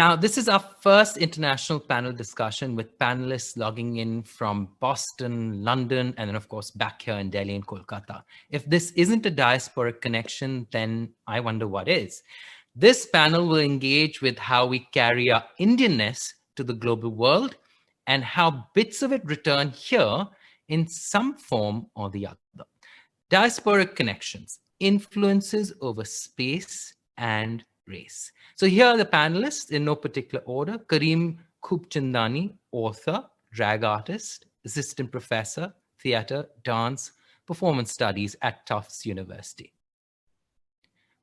Now, this is our first international panel discussion with panelists logging in from Boston, London, and then, of course, back here in Delhi and Kolkata. If this isn't a diasporic connection, then I wonder what is. This panel will engage with how we carry our Indianness to the global world and how bits of it return here in some form or the other. Diasporic connections, influences over space and race. So here are the panelists in no particular order. Kareem Khubchandani, author, drag artist, assistant professor, theater, dance, performance studies at Tufts University.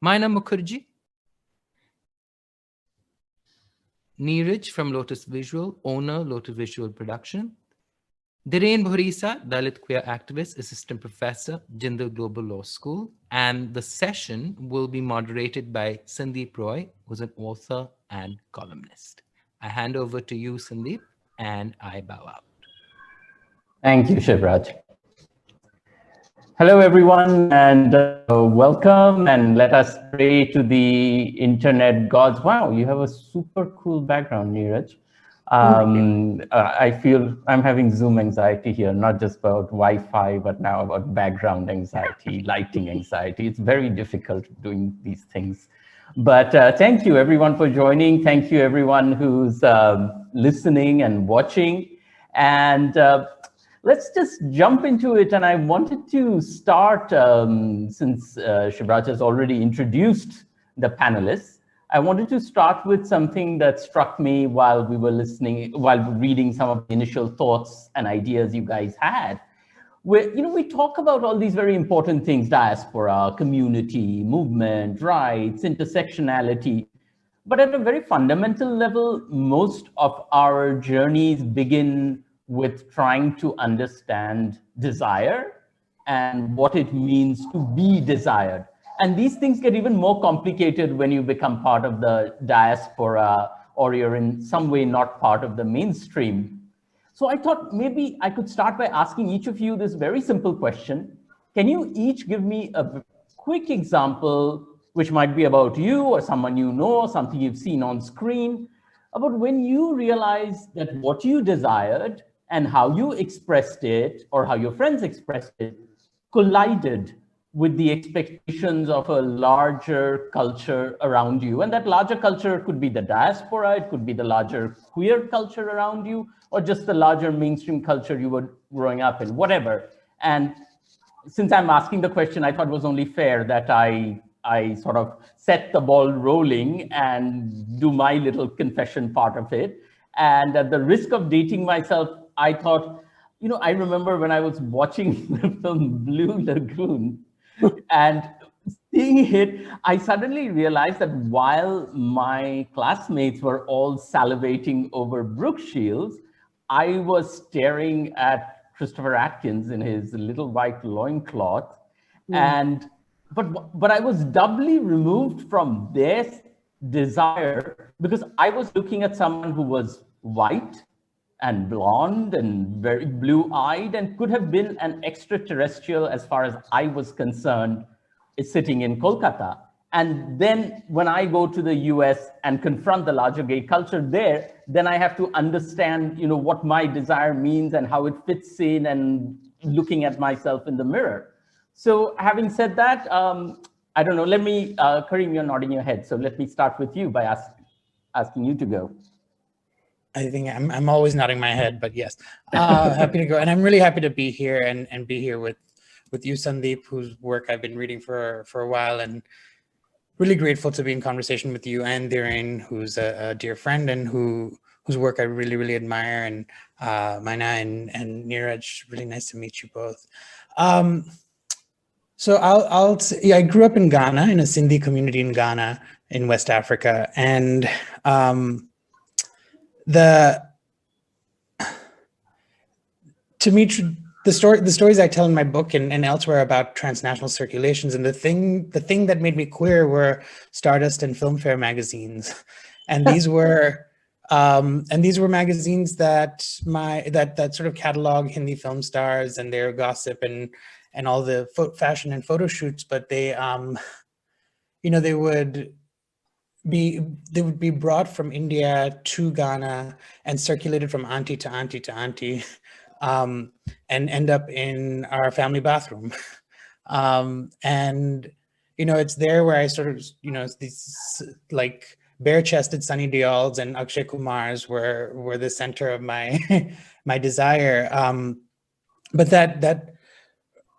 Myna Mukherjee, Neeraj from Lotus Visual, owner, Lotus Visual Production. Dhiren Borisa, Dalit queer activist, assistant professor, Jindal Global Law School. And the session will be moderated by Sandip Roy, who's an author and columnist. I hand over to you, Sandip, and I bow out. Thank you, Shivraj. Hello, everyone, and welcome, and let us pray to the internet gods. Wow, you have a super cool background, Neeraj. I feel I'm having Zoom anxiety here, not just about Wi-Fi, but now about background anxiety, lighting anxiety. It's very difficult doing these things. But thank you, everyone, for joining. Thank you, everyone who's listening and watching. And let's just jump into it. And I wanted to start, since Shivraj has already introduced the panelists, I wanted to start with something that struck me while we were listening, while reading some of the initial thoughts and ideas you guys had. Where, we talk about all these very important things: diaspora, community, movement, rights, intersectionality. But at a very fundamental level, most of our journeys begin with trying to understand desire and what it means to be desired. And these things get even more complicated when you become part of the diaspora or you're in some way not part of the mainstream. So I thought maybe I could start by asking each of you this very simple question. Can you each give me a quick example, which might be about you or someone you know, something you've seen on screen, about when you realized that what you desired and how you expressed it or how your friends expressed it collided with the expectations of a larger culture around you. And that larger culture could be the diaspora, it could be the larger queer culture around you, or just the larger mainstream culture you were growing up in, whatever. And since I'm asking the question, I thought it was only fair that I sort of set the ball rolling and do my little confession part of it. And at the risk of dating myself, I thought, I remember when I was watching the film Blue Lagoon, and seeing it, I suddenly realized that while my classmates were all salivating over Brooke Shields, I was staring at Christopher Atkins in his little white loincloth. But I was doubly removed from their desire because I was looking at someone who was white and blonde and very blue-eyed and could have been an extraterrestrial as far as I was concerned, sitting in Kolkata. And then when I go to the US and confront the larger gay culture there, then I have to understand, what my desire means and how it fits in and looking at myself in the mirror. So having said that, I don't know, let me, Kareem, you're nodding your head. So let me start with you by asking you to go. I think I'm always nodding my head, but yes, happy to go. And I'm really happy to be here and be here with you, Sandip, whose work I've been reading for a while, and really grateful to be in conversation with you and Dhiren, who's a dear friend and whose work I really, really admire, and Myna and Neeraj. Really nice to meet you both. So I'll say, I grew up in Ghana, in a Sindhi community in Ghana, in West Africa, and to me, the stories I tell in my book and elsewhere about transnational circulations, and the thing that made me queer were Stardust and Filmfare magazines, and these were magazines that sort of catalog Hindi film stars and their gossip and all the fashion and photo shoots, but they they would they would be brought from India to Ghana and circulated from auntie to auntie to auntie, and end up in our family bathroom. And it's there where I sort of, these like bare-chested Sunny Deols and Akshay Kumars were the center of my my desire. But that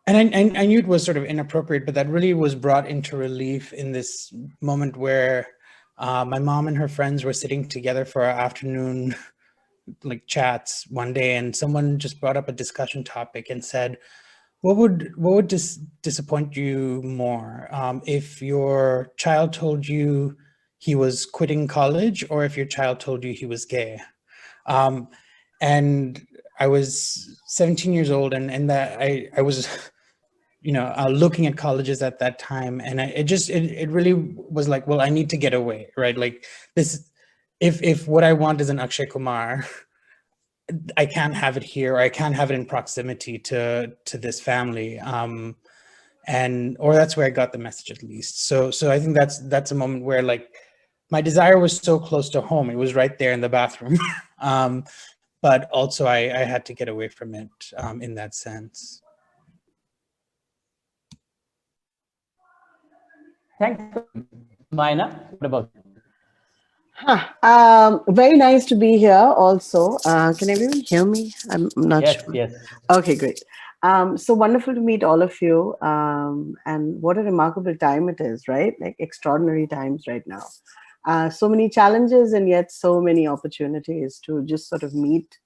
and I knew it was sort of inappropriate, but that really was brought into relief in this moment where my mom and her friends were sitting together for our afternoon like chats one day, and someone just brought up a discussion topic and said, what would disappoint you more, if your child told you he was quitting college, or if your child told you he was gay? And I was 17 years old, and that I was, looking at colleges at that time, and it really was like, well, I need to get away, right? Like this, if what I want is an Akshay Kumar, I can't have it here, or I can't have it in proximity to this family. Or that's where I got the message, at least. So I think that's a moment where like my desire was so close to home. It was right there in the bathroom. But also I had to get away from it in that sense. Thanks, Myna. What about you? Very nice to be here also. Can everyone hear me? I'm not sure. Yes. Okay, great. So wonderful to meet all of you. And what a remarkable time it is, right? Like extraordinary times right now. So many challenges and yet so many opportunities to just sort of meet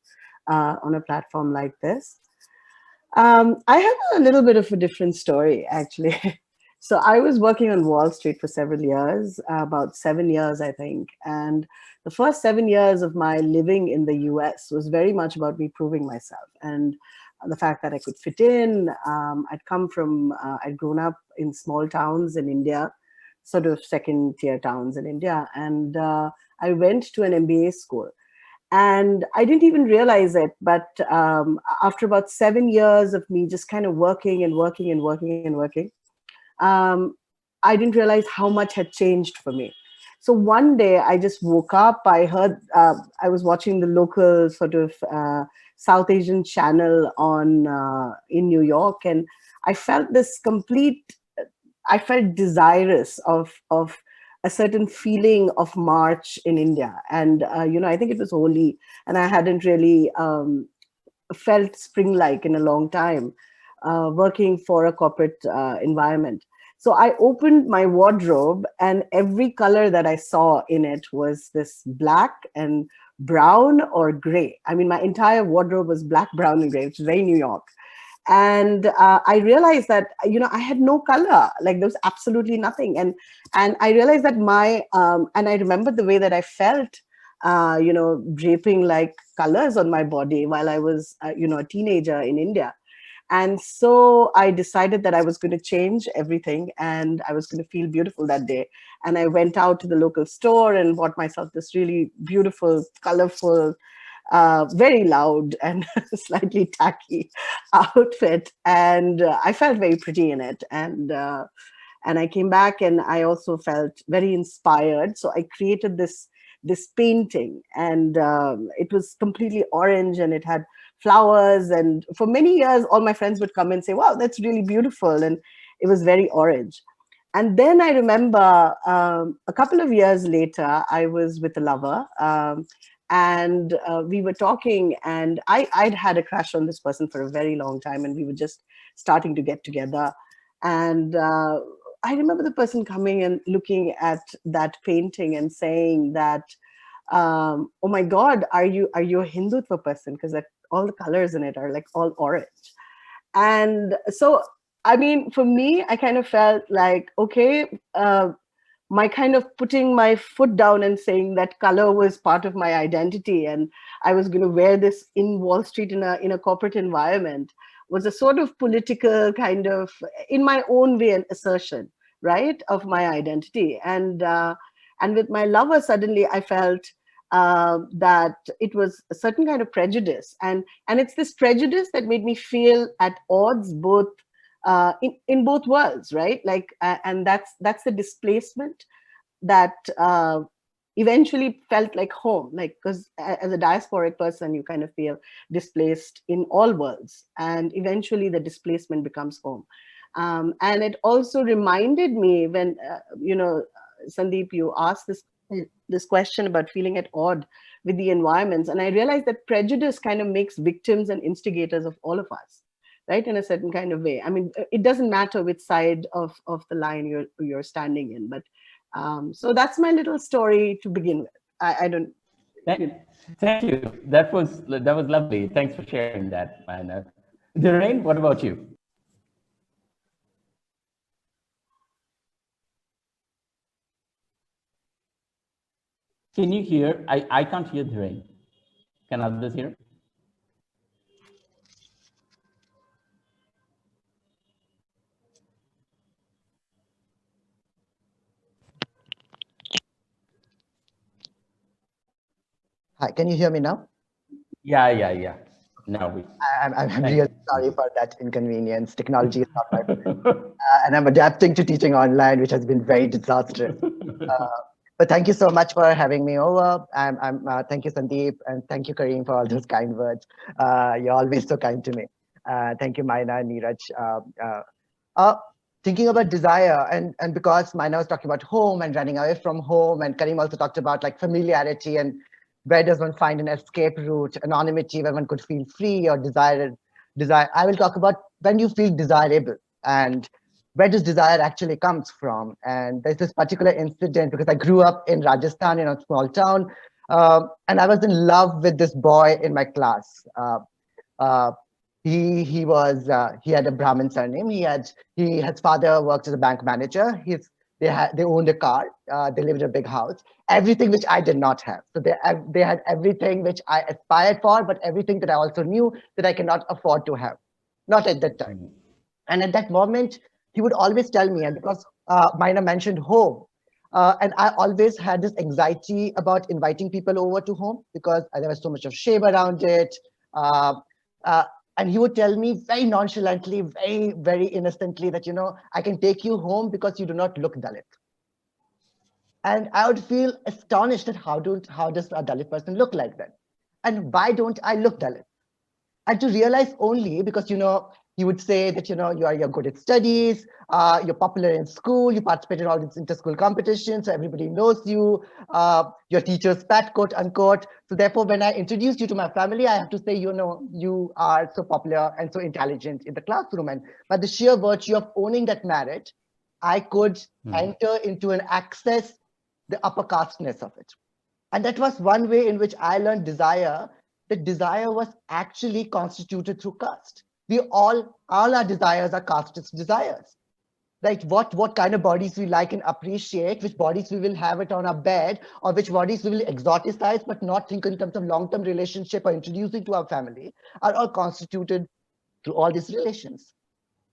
on a platform like this. I have a little bit of a different story, actually. So I was working on Wall Street for several years, about 7 years, I think. And the first 7 years of my living in the US was very much about me proving myself and the fact that I could fit in. I'd grown up in small towns in India, sort of second tier towns in India. And I went to an MBA school. And I didn't even realize it, but after about 7 years of me just kind of working, I didn't realize how much had changed for me. So one day I just woke up, I heard, I was watching the local sort of South Asian channel in New York, and I felt I felt desirous of a certain feeling of March in India. And, I think it was Holi, and I hadn't really felt spring-like in a long time, working for a corporate environment. So I opened my wardrobe, and every color that I saw in it was this black and brown or gray. I mean, my entire wardrobe was black, brown, and gray, which is very New York. And I realized that, I had no color, like there was absolutely nothing. And I realized that and I remembered the way that I felt, draping like colors on my body while I was, a teenager in India. And so I decided that I was going to change everything and I was going to feel beautiful that day. And I went out to the local store and bought myself this really beautiful, colorful, very loud and slightly tacky outfit. And I felt very pretty in it. And I came back and I also felt very inspired. So I created this painting, and it was completely orange and it had flowers. And for many years, all my friends would come and say, wow, that's really beautiful. And it was very orange. And then I remember a couple of years later, I was with a lover, and we were talking, and I'd had a crush on this person for a very long time, and we were just starting to get together. And I remember the person coming and looking at that painting and saying that, oh my God, are you a Hindutva person? Because all the colors in it are like all orange. And so, I mean, for me, I kind of felt like, okay, my kind of putting my foot down and saying that color was part of my identity, and I was going to wear this in Wall Street in a corporate environment, was a sort of political kind of, in my own way, an assertion, right, of my identity. And with my lover, suddenly I felt that it was a certain kind of prejudice, and it's this prejudice that made me feel at odds both in both worlds, right? Like, and that's the displacement that eventually felt like home, like, because as a diasporic person, you kind of feel displaced in all worlds, and eventually the displacement becomes home. And it also reminded me when, Sandip, you asked this question about feeling at odd with the environments, and I realized that prejudice kind of makes victims and instigators of all of us, right, in a certain kind of way. I mean, it doesn't matter which side of the line you're standing in, but so that's my little story to begin with. I don't. Thank you. That was lovely. Thanks for sharing that, Myna. Dhiren, what about you? Can you hear? I can't hear Dhiren. Can others hear? Hi, can you hear me now? Yeah. Now we. I'm really sorry for that inconvenience. Technology is not my friend. And I'm adapting to teaching online, which has been very disastrous. But thank you so much for having me over. Thank you, Sandip, and thank you, Kareem, for all those kind words. You're always so kind to me. Thank you, Myna and Neeraj. Thinking about desire, and because Myna was talking about home and running away from home, and Kareem also talked about like familiarity and where does one find an escape route, anonymity, where one could feel free or desire. I will talk about when you feel desirable and where does desire actually comes from. And there's this particular incident because I grew up in Rajasthan in a small town, and I was in love with this boy in my class. He had a Brahmin surname. His father worked as a bank manager. They owned a car. They lived in a big house. Everything which I did not have. So they had everything which I aspired for, but everything that I also knew that I cannot afford to have, not at that time. And at that moment, he would always tell me, and because Myna mentioned home, and I always had this anxiety about inviting people over to home because there was so much of shame around it. And he would tell me very nonchalantly, very, very innocently that, I can take you home because you do not look Dalit. And I would feel astonished at how does a Dalit person look like that? And why don't I look Dalit? And to realize only because, he would say that, you're good at studies, you're popular in school, you participate in all these inter-school competitions, so everybody knows you, your teacher's pet, quote unquote. So therefore, when I introduce you to my family, I have to say, you are so popular and so intelligent in the classroom. And by the sheer virtue of owning that merit, I could enter into and access the upper casteness of it. And that was one way in which I learned desire, that desire was actually constituted through caste. All our desires are casteist desires. Like what kind of bodies we like and appreciate, which bodies we will have it on our bed, or which bodies we will exoticize but not think in terms of long-term relationship or introducing to our family, are all constituted through all these relations.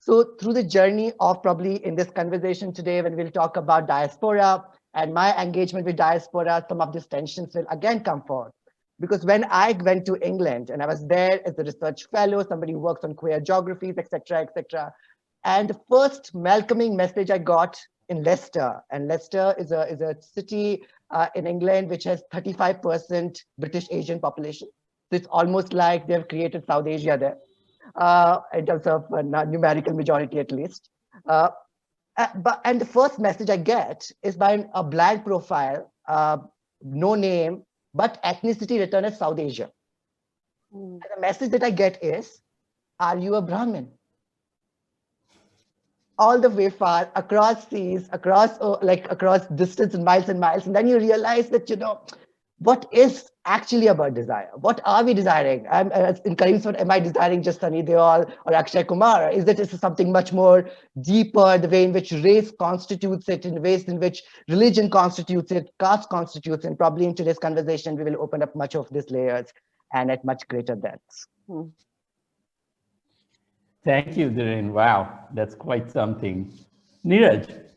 So through the journey of probably in this conversation today, when we'll talk about diaspora and my engagement with diaspora, some of these tensions will again come forth. Because when I went to England and I was there as a research fellow, somebody who works on queer geographies, etc., etc., and the first welcoming message I got in Leicester, and Leicester is a city in England which has 35% British Asian population. So it's almost like they've created South Asia there in terms of numerical majority at least. And the first message I get is by a blank profile, no name, but ethnicity written as South Asia. And the message that I get is, are you a Brahmin? All the way far, across seas, across distance and miles. And then you realize that, what is actually about desire? What are we desiring? In Kareem's word, am I desiring just Sunny Deol or Akshay Kumar? Is it something much more deeper, the way in which race constitutes it, in ways in which religion constitutes it, caste constitutes it? And probably in today's conversation, we will open up much of these layers and at much greater depths. Thank you, Dhiren. Wow, that's quite something. Neeraj.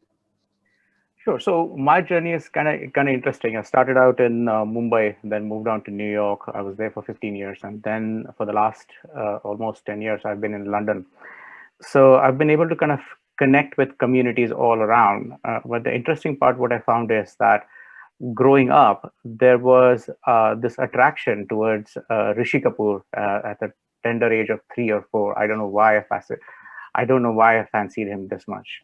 Sure. So my journey is kind of interesting. I started out in Mumbai, then moved on to New York. I was there for 15 years, and then for the last almost 10 years, I've been in London. So I've been able to kind of connect with communities all around. But the interesting part, what I found is that growing up, there was this attraction towards Rishi Kapoor at the tender age of 3 or 4. I don't know why I don't know why I fancied him this much.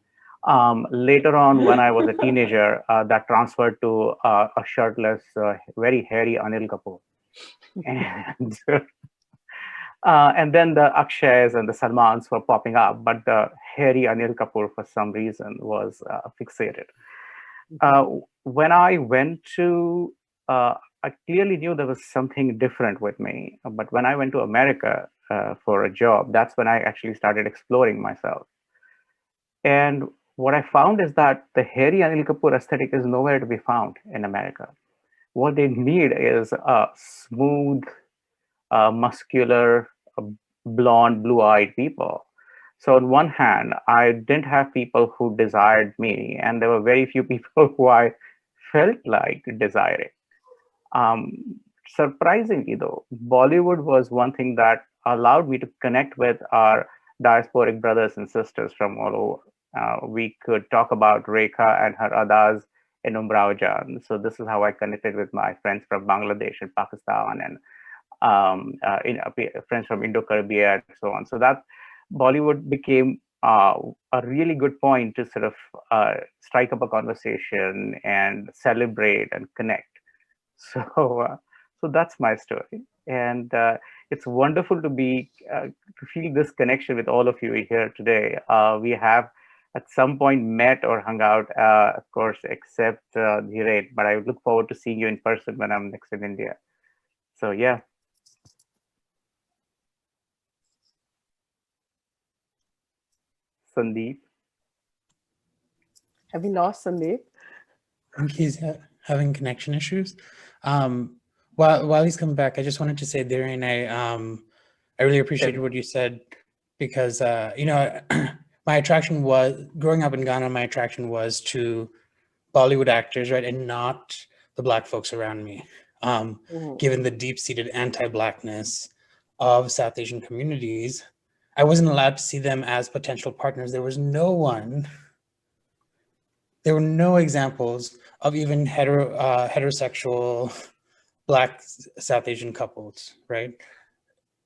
Later on, when I was a teenager, that transferred to a shirtless, very hairy Anil Kapoor. And and then the Akshay's and the Salmans were popping up, but the hairy Anil Kapoor, for some reason, was fixated. When I went to, I clearly knew there was something different with me. But when I went to America for a job, that's when I actually started exploring myself. And what I found is that the hairy Anil Kapoor aesthetic is nowhere to be found in America. What they need is a smooth, muscular, blonde, blue-eyed people. So on one hand, I didn't have people who desired me, and there were very few people who I felt like desiring. Surprisingly, though, Bollywood was one thing that allowed me to connect with our diasporic brothers and sisters from all over. We could talk about Rekha and her adas in Umrao Jan. So this is how I connected with my friends from Bangladesh and Pakistan, and friends from Indo-Caribbean and so on. So that Bollywood became a really good point to sort of strike up a conversation and celebrate and connect. So that's my story, and it's wonderful to be to feel this connection with all of you here today. We have at some point met or hung out, of course, except Dhiren, but I look forward to seeing you in person when I'm next in India. So yeah. Sandip. Have we lost Sandip? I think he's having connection issues. While he's coming back, I just wanted to say, Dhiren, I really appreciated what you said, because you know, my attraction was, growing up in Ghana, my attraction was to Bollywood actors, right, and not the Black folks around me. Given the deep-seated anti-Blackness of South Asian communities, I wasn't allowed to see them as potential partners. There were no examples of even heterosexual Black South Asian couples, right?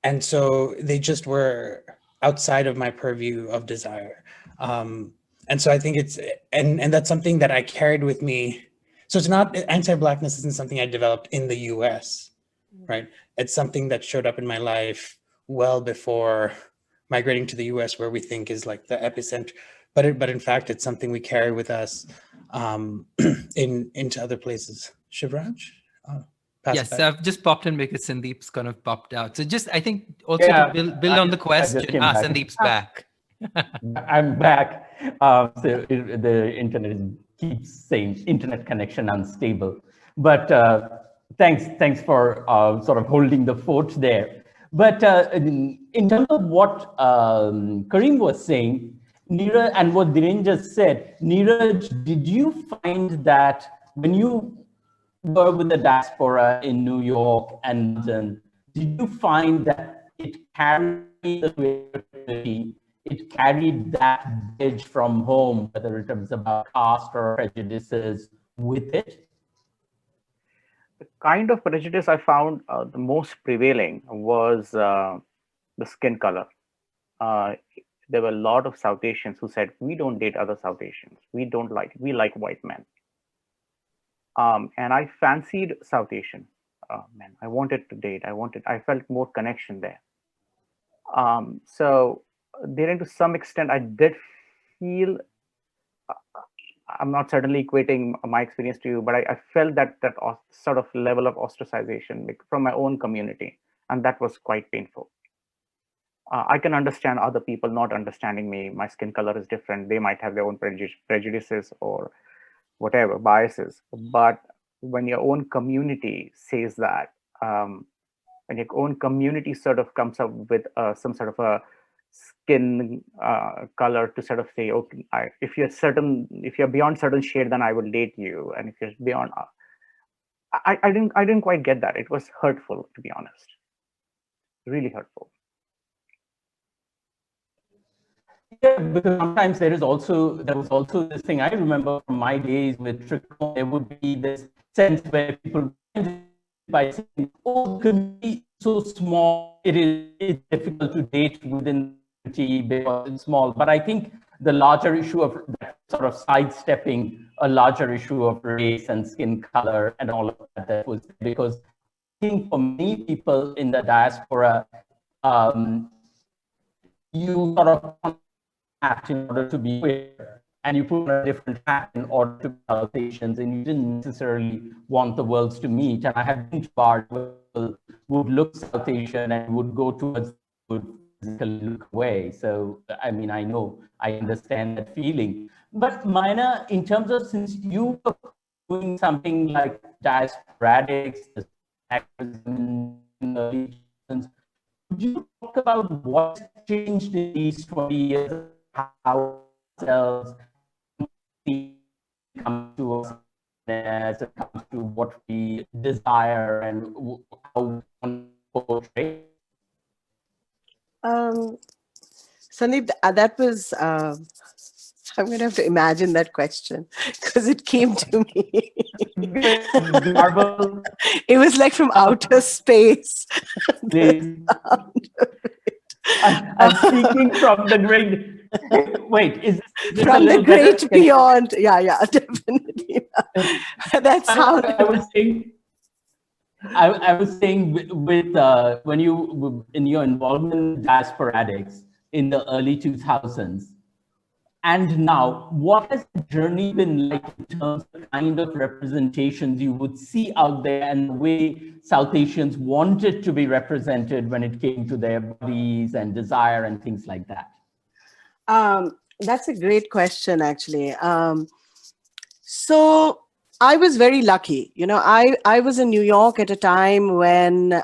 And so they just were outside of my purview of desire. And so I think it's, and that's something that I carried with me. So it's not, anti-Blackness isn't something I developed in the US, right? It's something that showed up in my life well before migrating to the US, where we think is like the epicenter. But in fact, it's something we carry with us into other places. Shivraj? Yes, I've just popped in because Sandeep's kind of popped out. So just, I think also to build on the question, Sandeep's back. I'm back. So the internet keeps saying internet connection unstable. But thanks for sort of holding the fort there. But in terms of what Kareem was saying, Neeraj, and what Dhiren just said, Neeraj, did you find that when you were with the diaspora in New York and London, did you find that it carried the creativity, it carried that edge from home, whether it was about caste or prejudices, with it? The kind of prejudice I found the most prevailing was the skin color. There were a lot of South Asians who said, we don't date other South Asians. We like white men. And I fancied South Asian men. I wanted to date. I felt more connection there. So there, to some extent, I did feel, I'm not certainly equating my experience to you, but I felt that sort of level of ostracization from my own community. And that was quite painful. I can understand other people not understanding me. My skin color is different. They might have their own prejudices or whatever, biases. But when your own community says that, when your own community sort of comes up with some sort of a skin color to sort of say, okay, if you're beyond certain shade, then I will date you. And if you're beyond, I didn't quite get that. It was hurtful, to be honest. Really hurtful. Yeah, because sometimes there was also this thing I remember from my days with Tricom. There would be this sense where people by saying, "Oh, the community is so small, it's difficult to date within the community because it's small." But I think the larger issue of that sort of sidestepping a larger issue of race and skin color and all of that was because I think for many people in the diaspora, you sort of hat in order to be queer, and you put on a different hat in order to be South Asians, and you didn't necessarily want the worlds to meet. And I have been to bars where people would look South Asian and would go towards, would physically look away. So, I mean, I understand that feeling. But Myna, in terms of, since you were doing something like Diasporadics, the activism in the early 2000s, could you talk about what changed in these 20 years, how ourselves come to us as it comes to what we desire and how we portray? Sandip, that was, I'm going to have to imagine that question because it came to me. Marvel. It was like from outer space. I'm speaking from the great. Wait, is this from the great better? beyond? Yeah, definitely. That's how I was saying. I was saying with when you in your involvement in Diasporadics in the early 2000s, and now, what has the journey been like in terms of the kind of representations you would see out there and the way South Asians wanted to be represented when it came to their bodies and desire and things like that? That's a great question, actually. So I was very lucky. You know, I was in New York at a time when,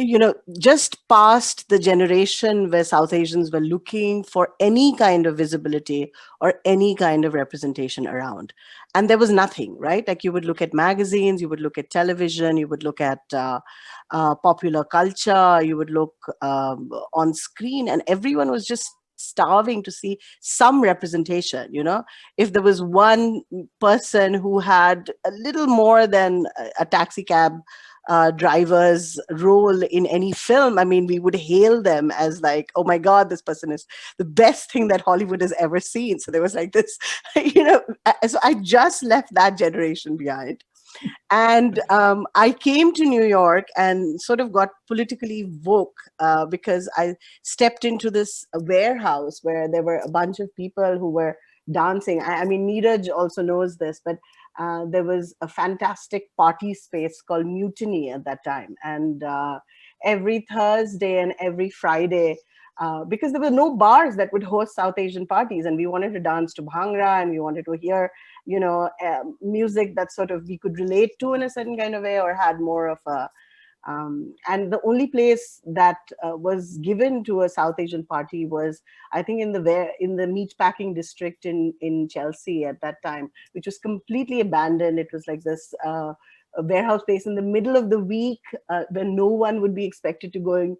you know, just past the generation where South Asians were looking for any kind of visibility or any kind of representation around. And there was nothing, right? Like you would look at magazines, you would look at television, you would look at popular culture, you would look on screen, and everyone was just starving to see some representation. You know, if there was one person who had a little more than a taxi cab driver's role in any film, I mean, we would hail them as like, oh my God, this person is the best thing that Hollywood has ever seen. So there was like this, you know, so I just left that generation behind. And I came to New York and sort of got politically woke because I stepped into this warehouse where there were a bunch of people who were dancing. I mean, Neeraj also knows this, but there was a fantastic party space called Mutiny at that time. And every Thursday and every Friday, because there were no bars that would host South Asian parties, and we wanted to dance to Bhangra, and we wanted to hear, you know, music that sort of we could relate to in a certain kind of way, or had more of a, and the only place that was given to a South Asian party was, I think, in the meatpacking district in Chelsea at that time, which was completely abandoned. It was like this a warehouse space in the middle of the week when no one would be expected to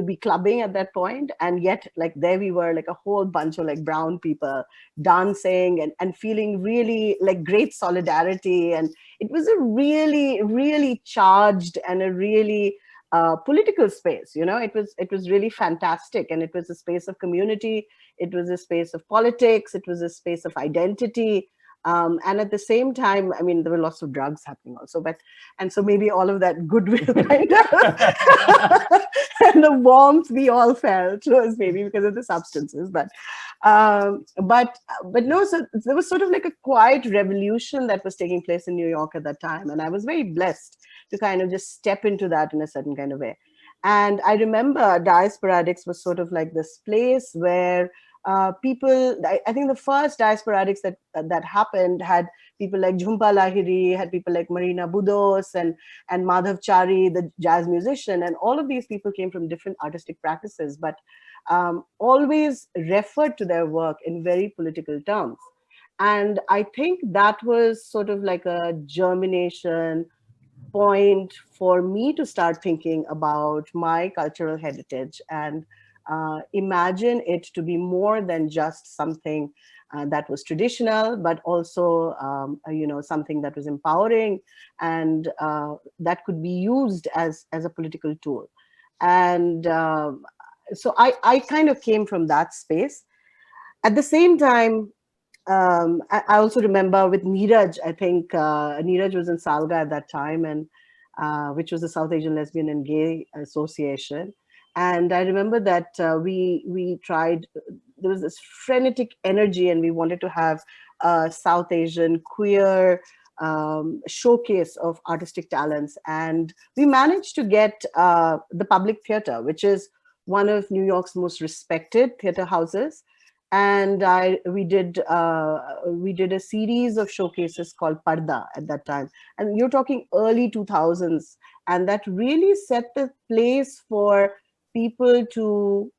be clubbing at that point. And yet, like, there we were, like a whole bunch of like brown people dancing and feeling really like great solidarity. And it was a really, really charged and a really political space. You know, it was really fantastic. And it was a space of community. It was a space of politics. It was a space of identity. And at the same time, I mean, there were lots of drugs happening also, and so maybe all of that goodwill kind of, and the warmth we all felt was maybe because of the substances, but no, so there was sort of like a quiet revolution that was taking place in New York at that time. And I was very blessed to kind of just step into that in a certain kind of way. And I remember Diasporadics was sort of like this place where people, I think the first Diasporadics that happened had people like Jhumpa Lahiri, had people like Marina Budos and Madhav Chari, the jazz musician. And all of these people came from different artistic practices, but always referred to their work in very political terms. And I think that was sort of like a germination point for me to start thinking about my cultural heritage and imagine it to be more than just something that was traditional, but also, something that was empowering and that could be used as a political tool. And so I kind of came from that space. At the same time, I also remember with Neeraj, I think Neeraj was in Salga at that time, and which was the South Asian Lesbian and Gay Association. And I remember that we tried, there was this frenetic energy, and we wanted to have a South Asian queer showcase of artistic talents. And we managed to get the Public Theatre, which is one of New York's most respected theatre houses. And we did a series of showcases called Parda at that time. And you're talking early 2000s. And that really set the place for people to,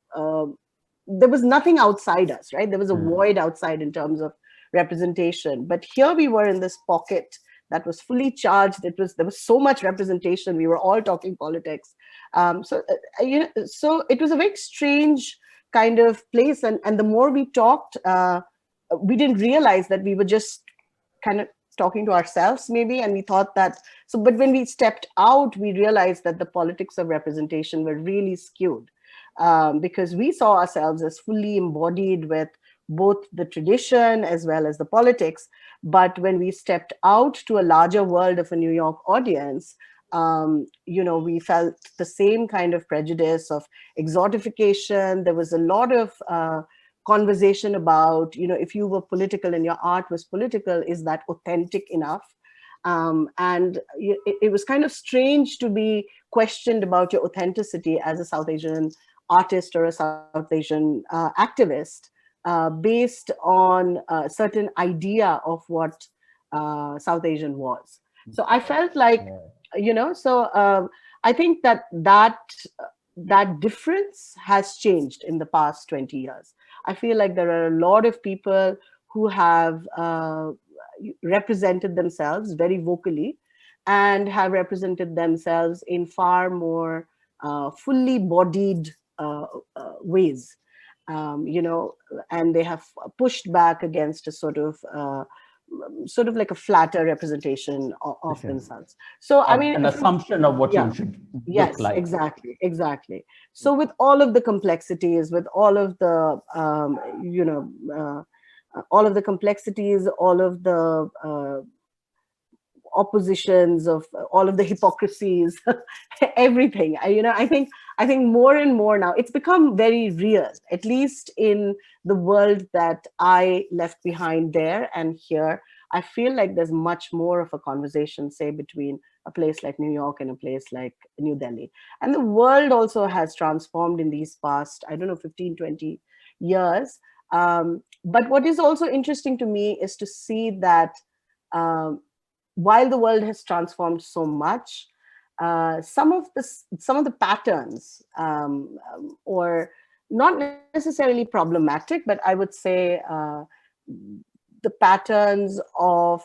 there was nothing outside us, right? There was a void outside in terms of representation. But here we were in this pocket that was fully charged. There was so much representation. We were all talking politics. So it was a very strange kind of place. And the more we talked, we didn't realize that we were just kind of talking to ourselves maybe. And we thought that, but when we stepped out, we realized that the politics of representation were really skewed, because we saw ourselves as fully embodied with both the tradition as well as the politics. But when we stepped out to a larger world of a New York audience, we felt the same kind of prejudice of exotification. There was a lot of conversation about, if you were political and your art was political, is that authentic enough? And it was kind of strange to be questioned about your authenticity as a South Asian artist or a South Asian activist, based on a certain idea of what South Asian was. So I felt like, I think that difference has changed in the past 20 years. I feel like there are a lot of people who have represented themselves very vocally and have represented themselves in far more fully bodied ways, and they have pushed back against a sort of like a flatter representation of themselves. So I mean, an assumption of what you should look like. Exactly. So with all of the complexities, with all of the all of the complexities, all of the oppositions, of all of the hypocrisies, everything. I think more and more now it's become very real, at least in the world that I left behind there and here. I feel like there's much more of a conversation, say, between a place like New York and a place like New Delhi. And the world also has transformed in these past, 15, 20 years. But what is also interesting to me is to see that while the world has transformed so much, some of the patterns, or not necessarily problematic, but I would say the patterns of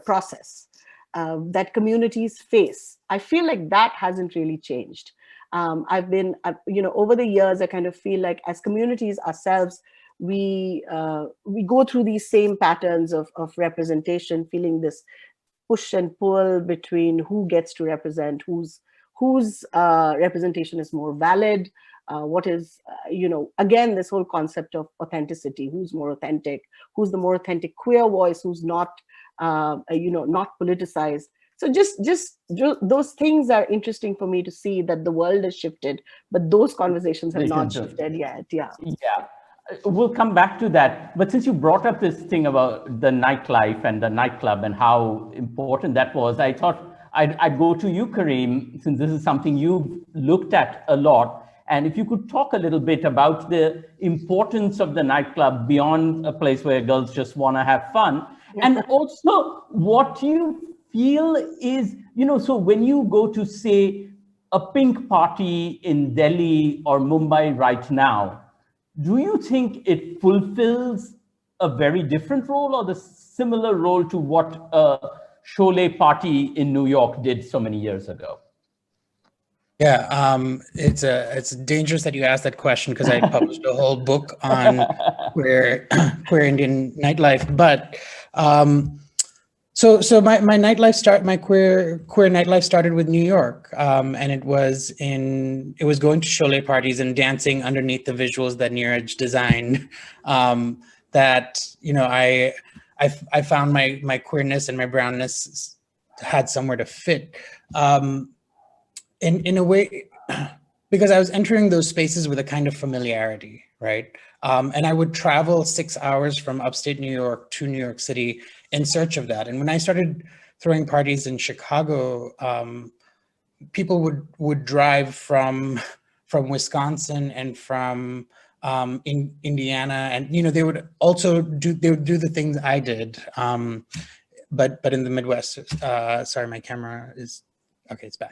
process that communities face. I feel like that hasn't really changed. Over the years, I kind of feel like as communities ourselves, we go through these same patterns of representation, feeling this push and pull between who gets to represent, whose representation is more valid, what is, again, this whole concept of authenticity, who's more authentic, who's the more authentic queer voice, who's not, not politicized. So just those things are interesting for me to see that the world has shifted, but those conversations have not shifted yet. Yeah. We'll come back to that. But since you brought up this thing about the nightlife and the nightclub and how important that was, I thought I'd go to you, Kareem, since this is something you've looked at a lot. And if you could talk a little bit about the importance of the nightclub beyond a place where girls just want to have fun. And also what you feel is, so when you go to, say, a pink party in Delhi or Mumbai right now, do you think it fulfills a very different role or the similar role to what a Sholay party in New York did so many years ago? Yeah, it's dangerous that you asked that question because I published a whole book on queer Indian nightlife. But so my nightlife my queer nightlife started with New York, and it was going to Cholet parties and dancing underneath the visuals that Neeraj designed. That I found my queerness and my brownness had somewhere to fit. In a way, because I was entering those spaces with a kind of familiarity, right? And I would travel 6 hours from upstate New York to New York City in search of that. And when I started throwing parties in Chicago, people would drive from Wisconsin and from in Indiana, and they would also do the things I did, but in the Midwest. Sorry, my camera is. Okay, it's back.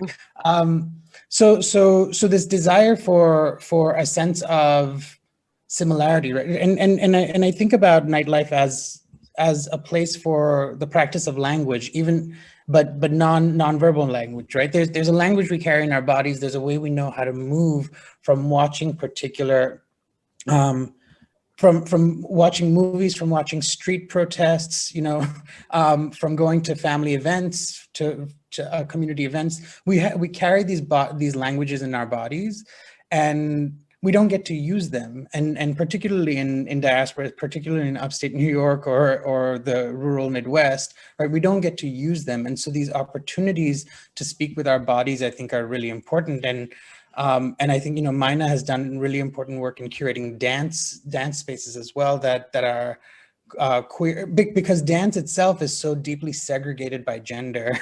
So this desire for a sense of similarity, right? And I think about nightlife as a place for the practice of language, even but non-verbal language, right? There's a language we carry in our bodies. There's a way we know how to move from watching particular from watching movies, from watching street protests, from going to family events, to community events. We carry these languages in our bodies, and we don't get to use them. And particularly in diaspora, particularly in upstate New York or the rural Midwest, right? We don't get to use them. And so these opportunities to speak with our bodies, I think, are really important. And I think, Myna has done really important work in curating dance spaces as well that are queer, because dance itself is so deeply segregated by gender.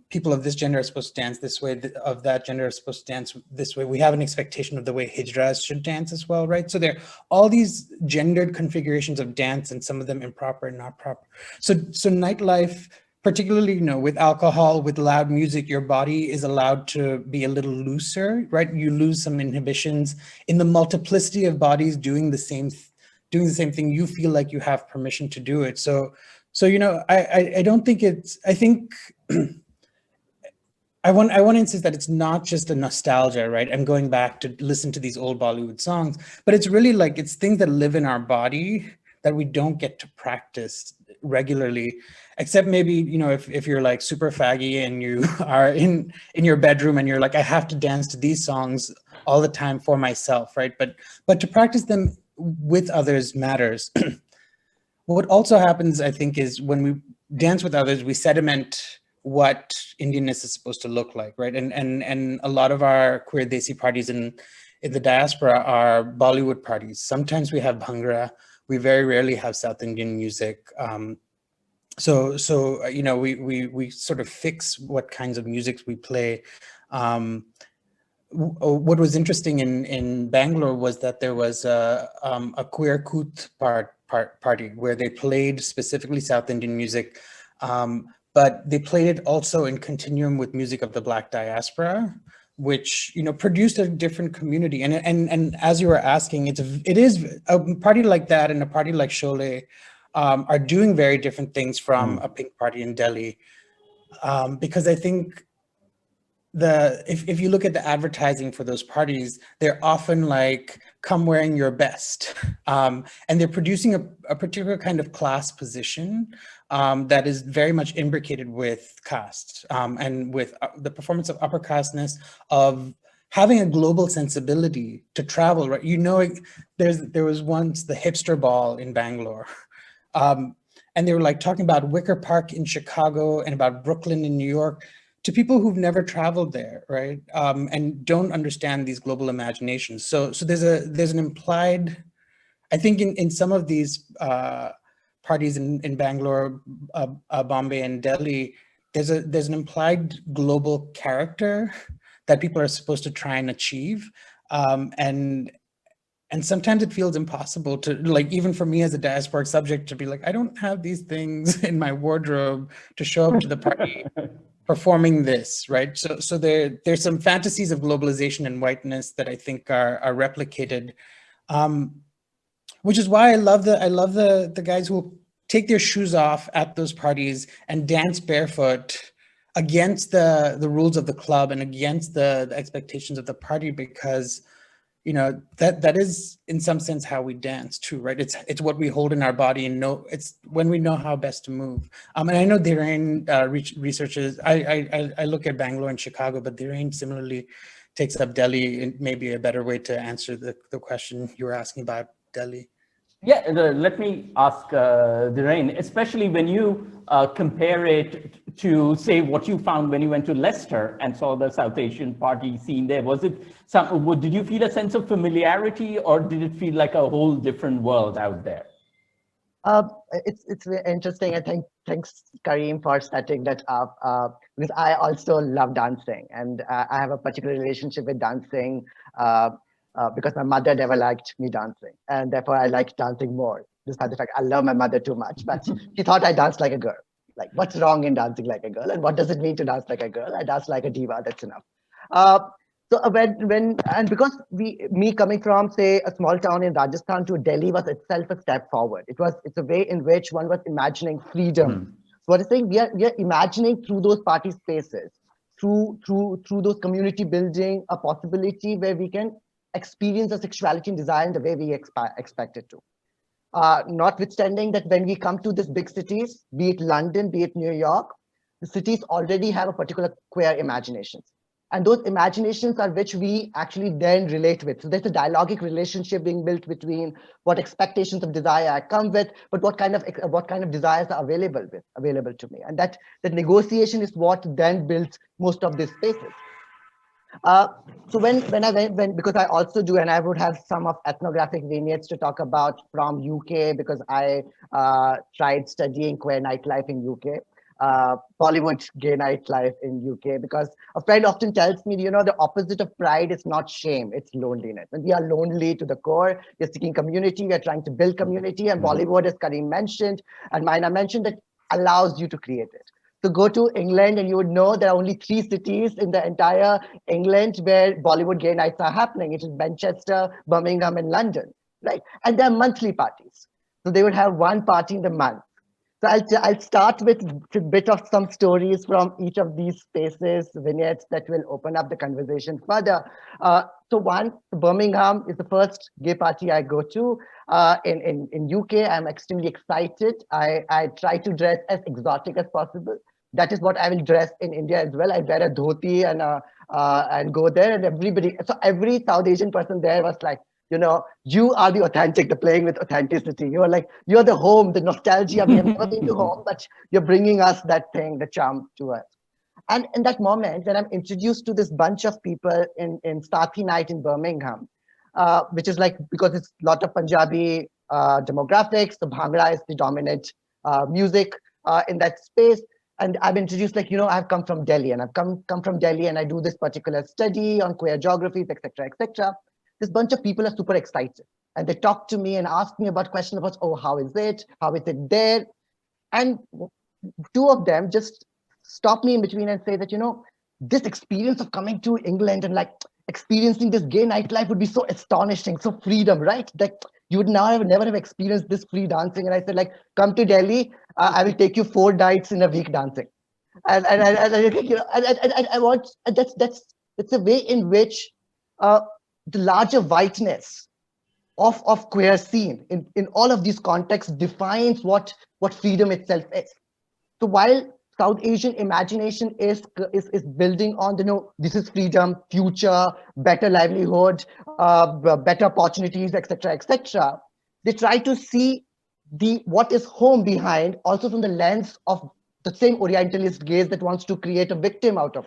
People of this gender are supposed to dance this way, of that gender are supposed to dance this way. We have an expectation of the way hijras should dance as well, right? So there are all these gendered configurations of dance, and some of them improper and not proper. So nightlife, particularly, with alcohol, with loud music, your body is allowed to be a little looser, right? You lose some inhibitions in the multiplicity of bodies doing the same thing. You feel like you have permission to do it. So I don't think I think I want to insist that it's not just a nostalgia, right? I'm going back to listen to these old Bollywood songs, but it's really like, it's things that live in our body that we don't get to practice regularly, except maybe, if you're like super faggy and you are in your bedroom and you're like, I have to dance to these songs all the time for myself, right? But to practice them with others matters. What also happens, I think, is when we dance with others, we sediment what Indianness is supposed to look like, right? And a lot of our queer desi parties in the diaspora are Bollywood parties. Sometimes we have bhangra. We very rarely have South Indian music. So we sort of fix what kinds of music we play. What was interesting in Bangalore was that there was a queer Koot party where they played specifically South Indian music, but they played it also in continuum with music of the Black diaspora, which produced a different community. And as you were asking, it is a party like that and a party like Cholet are doing very different things from a pink party in Delhi, because I think if you look at the advertising for those parties, they're often like, come wearing your best, and they're producing a particular kind of class position that is very much imbricated with caste, and with the performance of upper casteness, of having a global sensibility to travel, right? There was once the hipster ball in Bangalore, and they were like talking about Wicker Park in Chicago and about Brooklyn in New York, to people who've never traveled there, right? And don't understand these global imaginations. So there's an implied, I think in some of these parties in Bangalore, Bombay, and Delhi, there's an implied global character that people are supposed to try and achieve, and sometimes it feels impossible to, like, even for me as a diasporic subject, to be like, I don't have these things in my wardrobe to show up to the party performing this, right? So there's some fantasies of globalization and whiteness that I think are replicated, which is why I love the guys who take their shoes off at those parties and dance barefoot against the rules of the club and against the expectations of the party, because that is in some sense how we dance too, right? It's what we hold in our body and know it's when we know how best to move. And I know Dhiren researches. I look at Bangalore and Chicago, but Dhiren similarly takes up Delhi, and maybe a better way to answer the question you were asking about Delhi. Yeah, let me ask Dhiren, especially when you compare it to, say, what you found when you went to Leicester and saw the South Asian party scene there. Was it did you feel a sense of familiarity, or did it feel like a whole different world out there? It's very interesting. I think thanks Kareem for setting that up, because I also love dancing, and I have a particular relationship with dancing because my mother never liked me dancing, and therefore I like dancing more. Despite the fact I love my mother too much, but she thought I danced like a girl. Like, what's wrong in dancing like a girl, and what does it mean to dance like a girl? I dance like a diva. That's enough. So and because me coming from, say, a small town in Rajasthan to Delhi was itself a step forward. It's a way in which one was imagining freedom. So what I'm saying, we are imagining through those party spaces, through those community building, a possibility where we can experience the sexuality and desire in the way we expect it to. Notwithstanding that when we come to these big cities, be it London, be it New York, the cities already have a particular queer imaginations. And those imaginations are which we actually then relate with. So there's a dialogic relationship being built between what expectations of desire I come with, but what kind of desires are available to me. And that negotiation is what then builds most of these spaces. So because I also do, and I would have some of ethnographic vignettes to talk about from UK, because I tried studying queer nightlife in UK. Bollywood gay nightlife in UK, because a friend often tells me, the opposite of pride is not shame, it's loneliness. And we are lonely to the core. We're seeking community, we're trying to build community, and Bollywood, as Kareem mentioned, and Myna mentioned, that allows you to create it. So go to England and you would know there are only 3 cities in the entire England where Bollywood gay nights are happening. It is Manchester, Birmingham, and London, right? And they're monthly parties. So they would have one party in the month. So I'll start with a bit of some stories from each of these spaces, vignettes that will open up the conversation further. So one, Birmingham is the first gay party I go to. In UK, I'm extremely excited. I try to dress as exotic as possible. That is what I will dress in India as well. I wear a dhoti and go there, and every South Asian person there was like, you are the authentic, the playing with authenticity. You're like, you're the home, the nostalgia. We have never been to home, but you're bringing us that thing, the charm to us. And in that moment, when I'm introduced to this bunch of people in Sathi night in Birmingham, which is like, because it's a lot of Punjabi demographics, the Bhangra is the dominant music in that space. And I'm introduced like, I've come from Delhi, and I've come from Delhi, and I do this particular study on queer geographies, etc., etc. This bunch of people are super excited, and they talk to me and ask me about questions about, how is it there? And 2 of them just stop me in between and say that, this experience of coming to England and like experiencing this gay nightlife would be so astonishing, so freedom, right? That you would never have experienced this free dancing. And I said, like, come to Delhi, I will take you 4 nights in a week dancing. And I want, that's a way in which the larger whiteness of queer scene in all of these contexts defines what freedom itself is. So while South Asian imagination is building on this is freedom, future, better livelihood, better opportunities, etc., etc., they try to see what is home behind, also from the lens of the same Orientalist gaze that wants to create a victim out of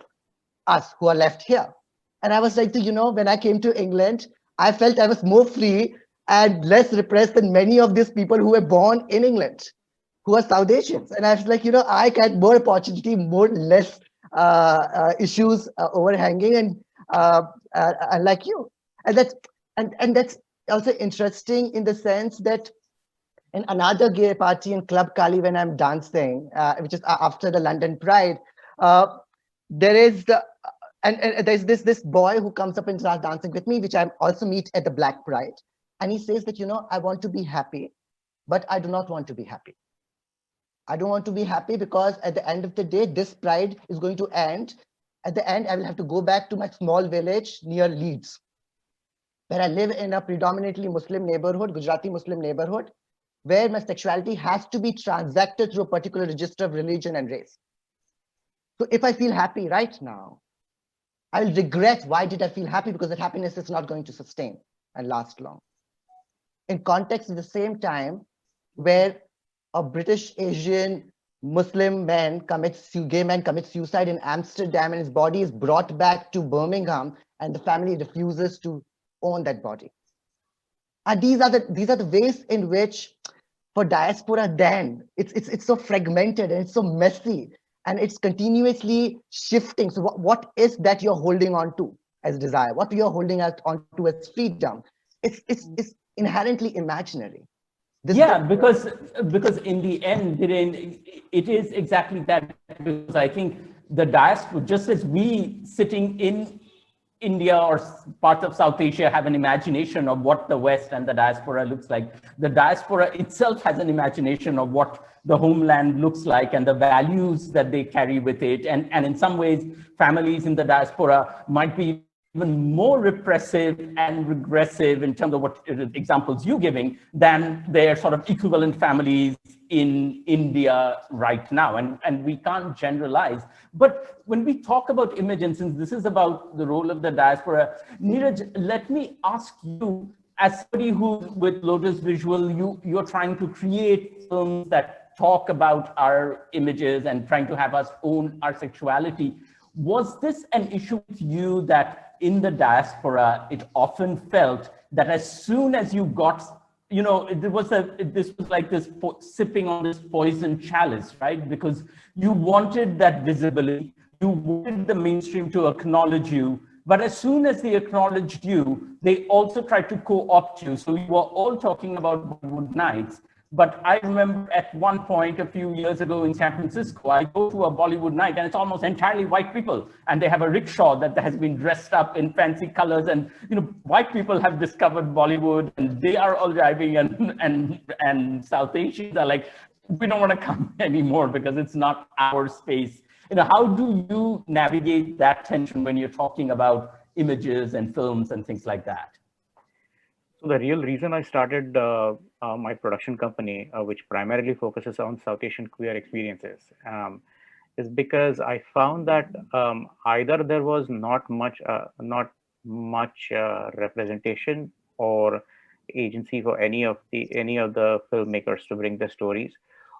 us who are left here. And I was like, when I came to England, I felt I was more free and less repressed than many of these people who were born in England, who are South Asians. And I was like, I get more opportunity, less issues overhanging, and like you. And that's also interesting in the sense that in another gay party in Club Kali, when I'm dancing, which is after the London Pride, there is and there's this boy who comes up and starts dancing with me, which I also meet at the Black Pride. And he says that, I want to be happy, but I do not want to be happy. I don't want to be happy because at the end of the day, this pride is going to end. At the end, I will have to go back to my small village near Leeds, where I live in a predominantly Muslim neighborhood, Gujarati Muslim neighborhood, where my sexuality has to be transacted through a particular register of religion and race. So if I feel happy right now, I'll regret why did I feel happy, because that happiness is not going to sustain and last long. In context, at the same time, where a British Asian Muslim man gay man commits suicide in Amsterdam, and his body is brought back to Birmingham, and the family refuses to own that body. And these are the ways in which, for diaspora, then it's so fragmented and it's so messy and it's continuously shifting. So what is that you're holding on to as desire? What you're holding on to as freedom? It's inherently imaginary. Because in the end, Dhiren, it is exactly that. Because I think the diaspora, just as we sitting in India or parts of South Asia have an imagination of what the West and the diaspora looks like, the diaspora itself has an imagination of what the homeland looks like and the values that they carry with it. And in some ways, families in the diaspora might be even more repressive and regressive in terms of what examples you're giving than their sort of equivalent families in India right now. And we can't generalize. But when we talk about image, and since this is about the role of the diaspora, Neeraj, let me ask you, as somebody who's with Lotus Visual, you're trying to create films that talk about our images and trying to have us own our sexuality. Was this an issue with you that in the diaspora, it often felt that as soon as you got, this was like this sipping on this poison chalice, right? Because you wanted that visibility, you wanted the mainstream to acknowledge you, but as soon as they acknowledged you, they also tried to co-opt you. So we were all talking about Bollywood nights. But I remember at one point a few years ago in San Francisco, I go to a Bollywood night and it's almost entirely white people. And they have a rickshaw that has been dressed up in fancy colors. And white people have discovered Bollywood and they are all driving, and South Asians are like, we don't want to come anymore because it's not our space. How do you navigate that tension when you're talking about images and films and things like that? So the real reason I started my production company, which primarily focuses on South Asian queer experiences, is because I found that either there was not much representation or agency for any of the filmmakers to bring the stories,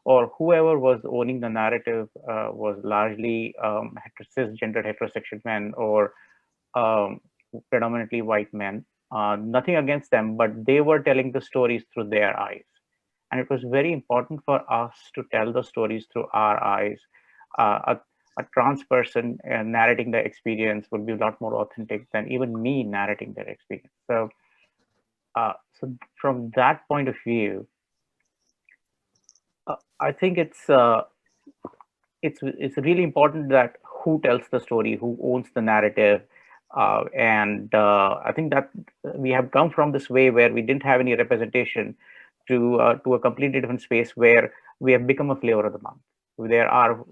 or whoever was owning the narrative was largely cisgendered heterosexual men or predominantly white men. Nothing against them, but they were telling the stories through their eyes. And it was very important for us to tell the stories through our eyes. A trans person narrating the experience would be a lot more authentic than even me narrating their experience. So from that point of view, I think it's really important that who tells the story, who owns the narrative. I think that we have come from this way where we didn't have any representation to a completely different space where we have become a flavor of the month. There are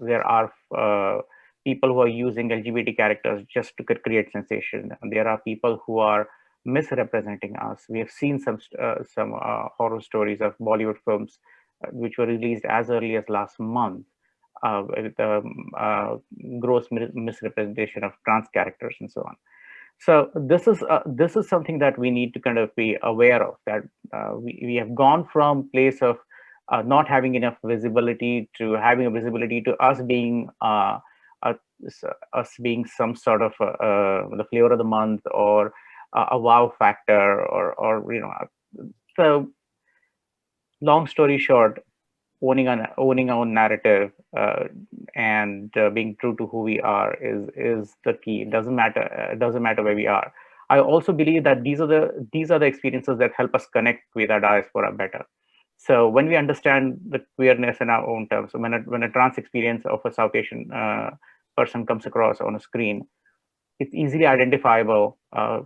people who are using LGBT characters just to create sensation, and there are people who are misrepresenting us. We have seen some horror stories of Bollywood films which were released as early as last month. With gross misrepresentation of trans characters and so on. So this is something that we need to kind of be aware of, that we have gone from place of not having enough visibility to having a visibility to us being some sort of the flavor of the month or a wow factor or so. Long story short, owning our own narrative and being true to who we are is the key. It doesn't matter where we are. I also believe that these are the experiences that help us connect with our diaspora better. So when we understand the queerness in our own terms, when a trans experience of a South Asian person comes across on a screen, it's easily identifiable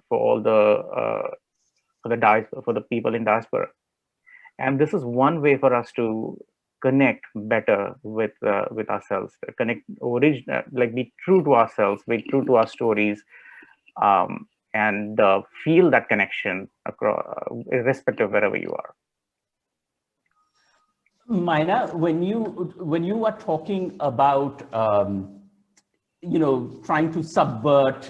for the people in diaspora. And this is one way for us to connect better with ourselves, connect like be true to ourselves, be true to our stories, and feel that connection across, irrespective of wherever you are. Myna, when you are talking about trying to subvert,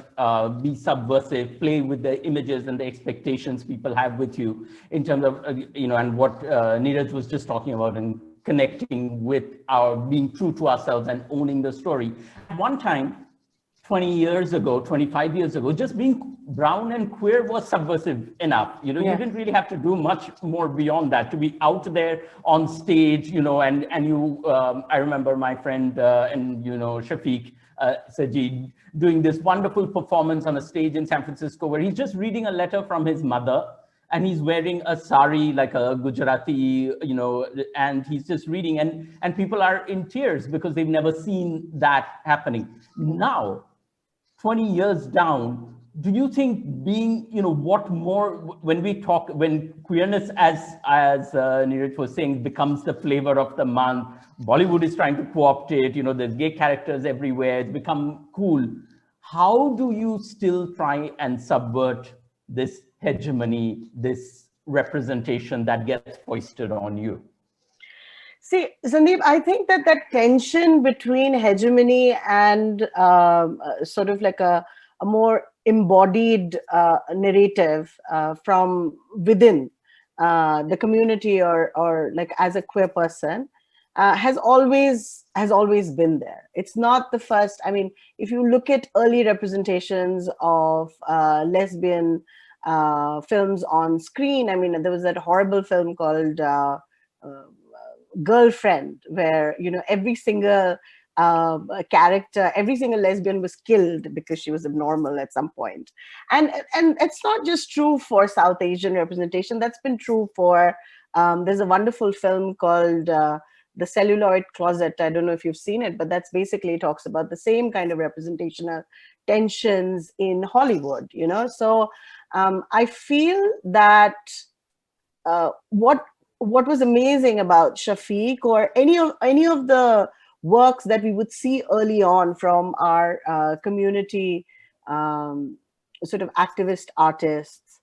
be subversive, play with the images and the expectations people have with you in terms of, and what Neeraj was just talking about, and connecting with our being true to ourselves and owning the story. At one time, 20 years ago, 25 years ago, just being brown and queer was subversive enough. You didn't really have to do much more beyond that to be out there on stage, and you, I remember my friend and Shafiq Sajid doing this wonderful performance on a stage in San Francisco where he's just reading a letter from his mother, and he's wearing a sari, like a Gujarati, and he's just reading, and people are in tears because they've never seen that happening. Now, 20 years down, do you think being, what more, when queerness, as Neeraj was saying, becomes the flavor of the month, Bollywood is trying to co-opt it, there's gay characters everywhere, it's become cool. How do you still try and subvert this hegemony, this representation that gets foisted on you? See, Sandip, I think that tension between hegemony and sort of like a more embodied narrative from within the community or like as a queer person has always been there. It's not the first. I mean, if you look at early representations of lesbian films on screen, I mean, there was that horrible film called Girlfriend, where every single character, every single lesbian was killed because she was abnormal at some point. And it's not just true for South Asian representation. That's been true for there's a wonderful film called The Celluloid Closet. I don't know if you've seen it, but that's basically talks about the same kind of representational tensions in Hollywood. So I feel that what was amazing about Shafiq or any of the works that we would see early on from our community sort of activist artists,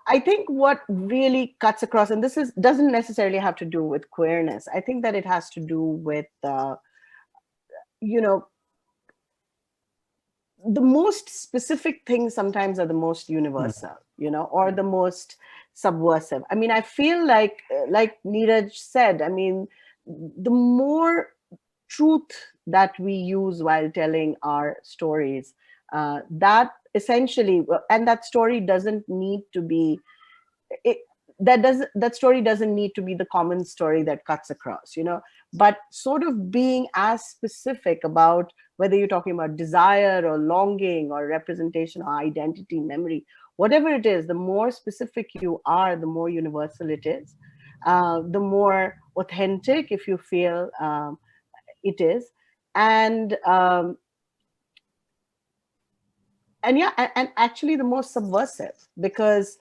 I think what really cuts across, and this doesn't necessarily have to do with queerness, I think that it has to do with the most specific things sometimes are the most universal, or the most subversive. I mean, I feel like Neeraj said, I mean, the more truth that we use while telling our stories, that essentially, and that story doesn't need to be, that story doesn't need to be the common story that cuts across, but sort of being as specific about whether you're talking about desire or longing or representation or identity, memory, whatever it is, the more specific you are, the more universal it is, the more authentic, if you feel it is, and actually the most subversive, because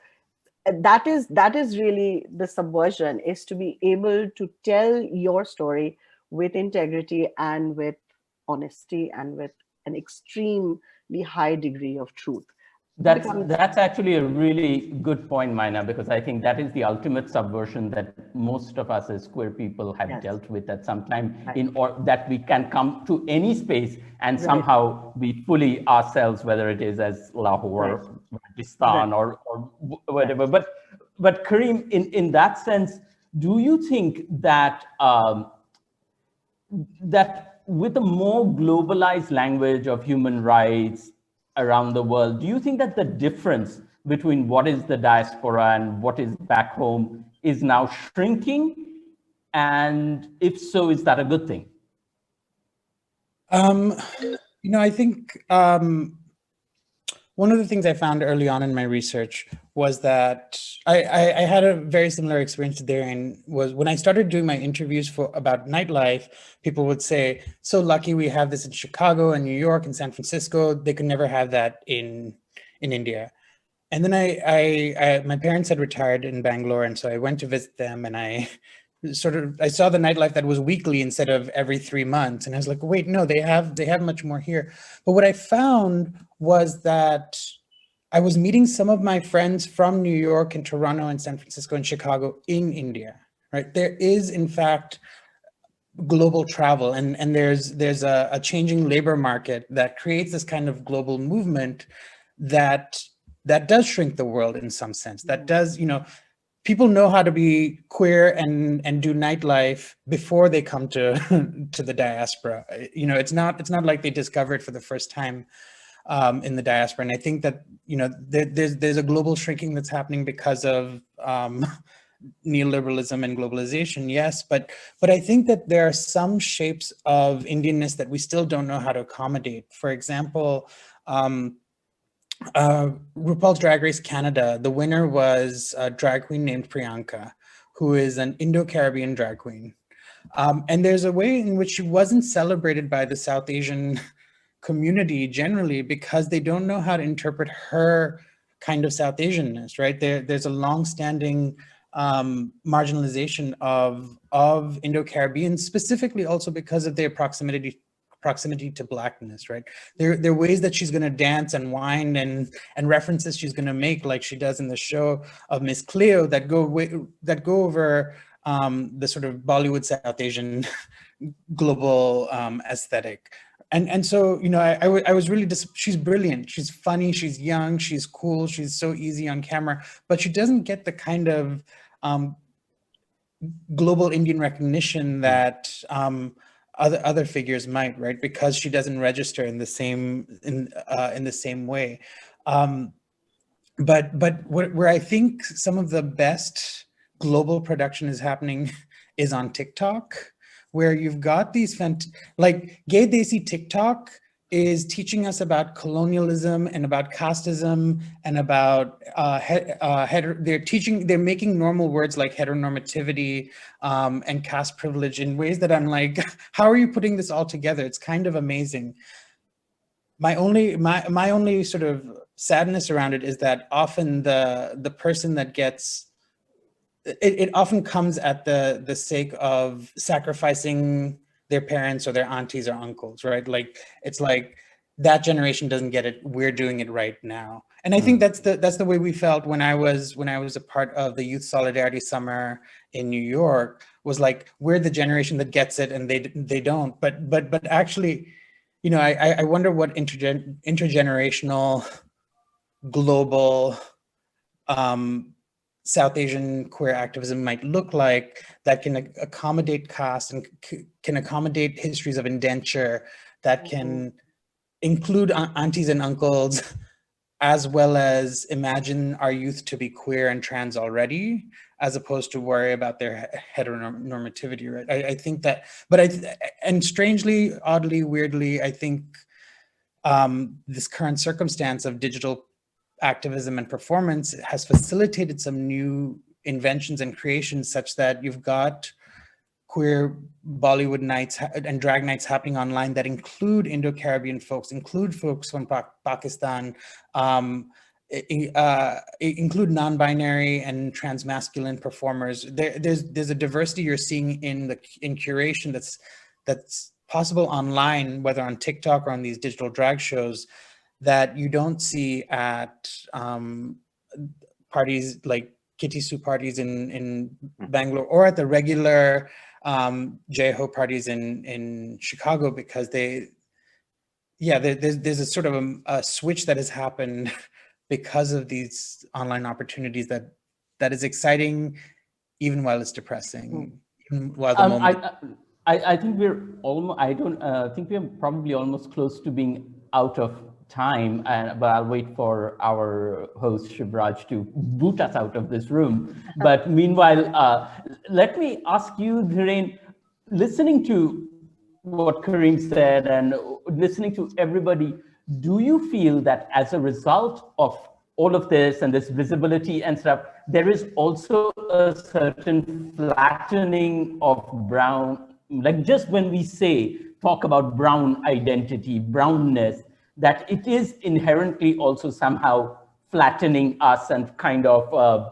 that is really the subversion, is to be able to tell your story with integrity and with honesty and with an extremely high degree of truth. That's actually a really good point, Myna, because I think that is the ultimate subversion that most of us as queer people have dealt with at some time, that we can come to any space and somehow be fully ourselves, whether it is as Lahore, Pakistan, or whatever. But Kareem, in that sense, do you think that that with a more globalized language of human rights around the world, do you think that the difference between what is the diaspora and what is back home is now shrinking? And if so, is that a good thing? I think one of the things I found early on in my research was that I had a very similar experience to Dhiren. Was when I started doing my interviews about nightlife, people would say, so lucky we have this in Chicago and New York and San Francisco. They could never have that in India. And then my parents had retired in Bangalore, and so I went to visit them, and I I saw the nightlife that was weekly instead of every 3 months. And I was like, wait, no, they have much more here. But what I found was that I was meeting some of my friends from New York and Toronto and San Francisco and Chicago in India, right? There is, in fact, global travel, and there's a changing labor market that creates this kind of global movement that does shrink the world in some sense. That does, people know how to be queer and do nightlife before they come to to the diaspora. It's not like they discover it for the first time in the diaspora. And I think that there's a global shrinking that's happening because of neoliberalism and globalization, yes, but I think that there are some shapes of Indianness that we still don't know how to accommodate. For example, RuPaul's Drag Race Canada, the winner was a drag queen named Priyanka, who is an Indo-Caribbean drag queen. And there's a way in which she wasn't celebrated by the South Asian community generally because they don't know how to interpret her kind of South Asianness, right? There's a long-standing marginalization of Indo-Caribbeans, specifically also because of their proximity to Blackness, right? There are ways that she's going to dance and whine and references she's going to make, like she does in the show of Miss Cleo, that go over the sort of Bollywood South Asian global aesthetic. And so, I was really, she's brilliant. She's funny, she's young, she's cool, she's so easy on camera, but she doesn't get the kind of global Indian recognition that other figures might, right? Because she doesn't register in the same way. But where I think some of the best global production is happening is on TikTok, where you've got these like Gay Desi TikTok is teaching us about colonialism and about casteism and about they're making normal words like heteronormativity and caste privilege in ways that I'm like, how are you putting this all together? It's kind of amazing. My only sort of sadness around it is that often the person that gets it often comes at the sake of sacrificing their parents or their aunties or uncles, right? Like, it's like that generation doesn't get it. We're doing it right now. And I think that's the way we felt when I was a part of the Youth Solidarity Summer in New York, was like, we're the generation that gets it and they don't. But actually, I wonder what intergenerational global South Asian queer activism might look like, that can accommodate caste and can accommodate histories of indenture, that can include aunties and uncles, as well as imagine our youth to be queer and trans already, as opposed to worry about their heteronormativity, right? I think that, and strangely, oddly, weirdly, I think this current circumstance of digital activism and performance has facilitated some new inventions and creations, such that you've got queer Bollywood nights and drag nights happening online that include Indo-Caribbean folks, include folks from Pakistan, include non-binary and trans-masculine performers. There's a diversity you're seeing in curation that's possible online, whether on TikTok or on these digital drag shows, that you don't see at parties like Kitty Sue parties in Bangalore, or at the regular J-Ho parties in Chicago, because there's a sort of a switch that has happened because of these online opportunities that is exciting, even while it's depressing, even while the moment. I think we're almost. I don't think we're probably almost close to being out of time, but I'll wait for our host Shivraj to boot us out of this room. But meanwhile, let me ask you, Dhiren, listening to what Kareem said and listening to everybody, do you feel that as a result of all of this and this visibility and stuff, there is also a certain flattening of brown, like just when we talk about brown identity, brownness, that it is inherently also somehow flattening us and kind of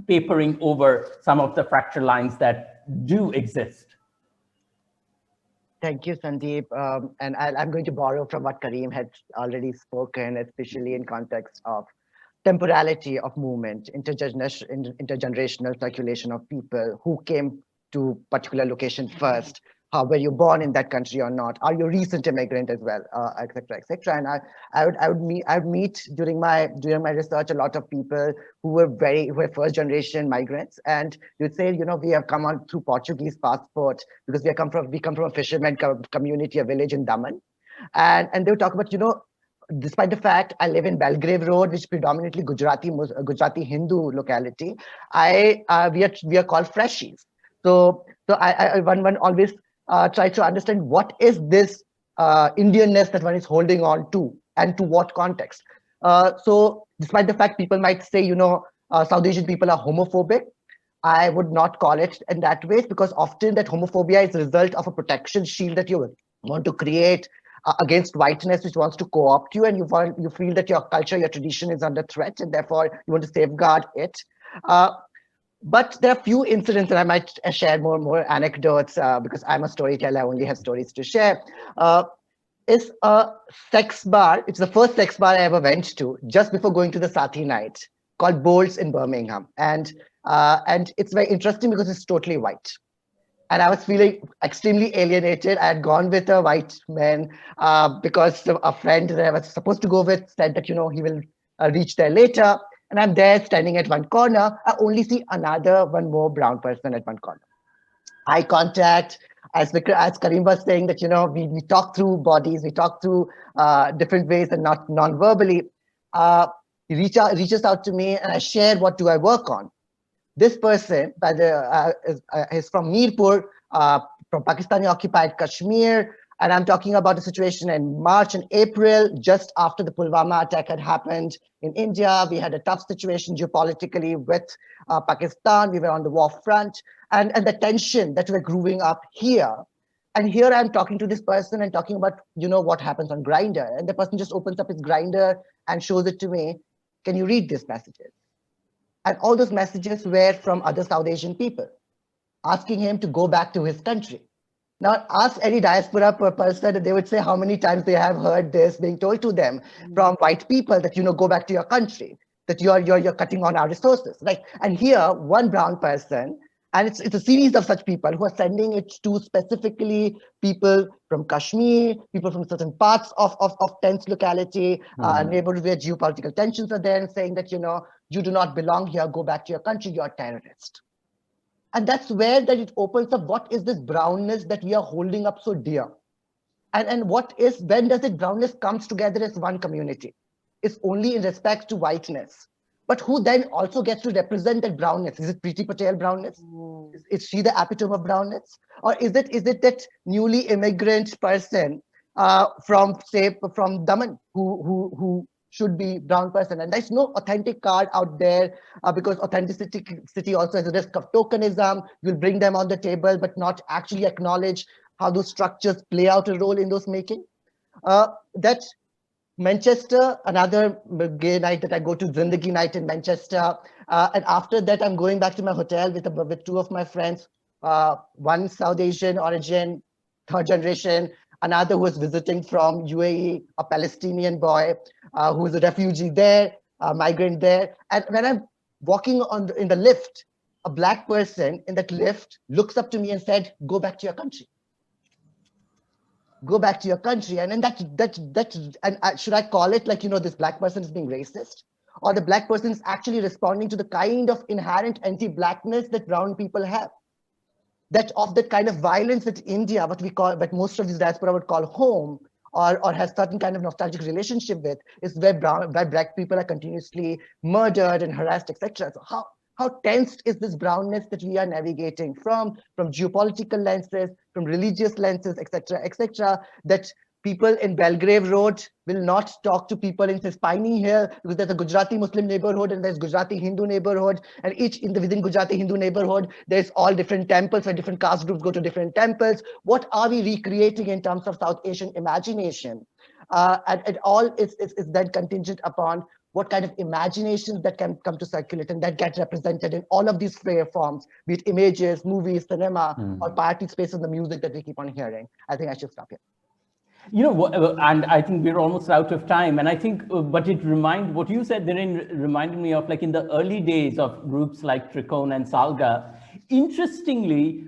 papering over some of the fracture lines that do exist? Thank you, Sandip. And I'm going to borrow from what Kareem had already spoken, especially in context of temporality of movement, intergenerational circulation of people who came to particular location first. How were you born in that country or not? Are you a recent immigrant as well, etc., etc. And I would meet during my research a lot of people who were first generation migrants, and you'd say, we have come on through Portuguese passport because we come from a fisherman community, a village in Daman, and they would talk about, despite the fact I live in Belgrave Road, which is predominantly Gujarati Hindu locality, we are called freshies. So one always tries to understand what is this Indianness that one is holding on to, and to what context. So despite the fact people might say, South Asian people are homophobic, I would not call it in that way, because often that homophobia is a result of a protection shield that you want to create against whiteness, which wants to co-opt you, and you feel that your culture, your tradition is under threat, and therefore you want to safeguard it. But there are few incidents, and I might share more anecdotes because I'm a storyteller. I only have stories to share. Is a sex bar. It's the first sex bar I ever went to just before going to the Sati night, called Bolts in Birmingham, and it's very interesting because it's totally white. And I was feeling extremely alienated. I had gone with a white man because a friend that I was supposed to go with said that, he will reach there later. And I'm there standing at one corner. I only see one more brown person at one corner. Eye contact, as Kareem was saying, that, we talk through bodies, we talk through different ways and not non-verbally. He reaches out to me, and I share what do I work on. This person is from Mirpur, from Pakistani occupied Kashmir, and I'm talking about the situation in March and April, just after the Pulwama attack had happened in India. We had a tough situation geopolitically with Pakistan. We were on the war front, and the tension that we're growing up here. And here I'm talking to this person and talking about, what happens on Grindr, and the person just opens up his Grindr and shows it to me. Can you read these messages? And all those messages were from other South Asian people, asking him to go back to his country. Now, ask any diaspora person, they would say how many times they have heard this being told to them from white people that, go back to your country, that you're cutting on our resources, right? And here, one brown person, and it's a series of such people who are sending it to specifically people from Kashmir, people from certain parts of tense locality, neighborhoods where geopolitical tensions are there, and saying that, you do not belong here, go back to your country, you're a terrorist. And that's where that it opens up, what is this brownness that we are holding up so dear? And when does it brownness comes together as one community? It's only in respect to whiteness. But who then also gets to represent that brownness? Is it Preeti Patel brownness? Is she the epitome of brownness? Or is it that newly immigrant person from Daman who should be brown person? And there's no authentic card out there because authenticity also has a risk of tokenism. You'll bring them on the table, but not actually acknowledge how those structures play out a role in those making. That Manchester, another gay night that I go to, Zindagi night in Manchester. And after that, I'm going back to my hotel with two of my friends, one South Asian origin, third generation, another who was visiting from UAE, a Palestinian boy who is a refugee there, a migrant there. And when I'm walking in the lift, a black person in that lift looks up to me and said, go back to your country. Go back to your country. And then should I call it like, this black person is being racist? Or the black person is actually responding to the kind of inherent anti-blackness that brown people have? That kind of violence that India, what most of these diaspora would call home, or has certain kind of nostalgic relationship with, is where black people are continuously murdered and harassed, etc. So how tensed is this brownness that we are navigating from geopolitical lenses, from religious lenses, etc., that people in Belgrave Road will not talk to people in Spiny Hill because there's a Gujarati Muslim neighborhood and there's Gujarati Hindu neighborhood, and within Gujarati Hindu neighborhood, there's all different temples where different caste groups go to different temples. What are we recreating in terms of South Asian imagination? And it all is then contingent upon what kind of imaginations that can come to circulate and that get represented in all of these forms, be it images, movies, cinema, or party space and the music that we keep on hearing. I think I should stop here. You know, and I think we're almost out of time. And I think, but what you said, Dhiren, reminded me of like in the early days of groups like Trikone and Salga. Interestingly,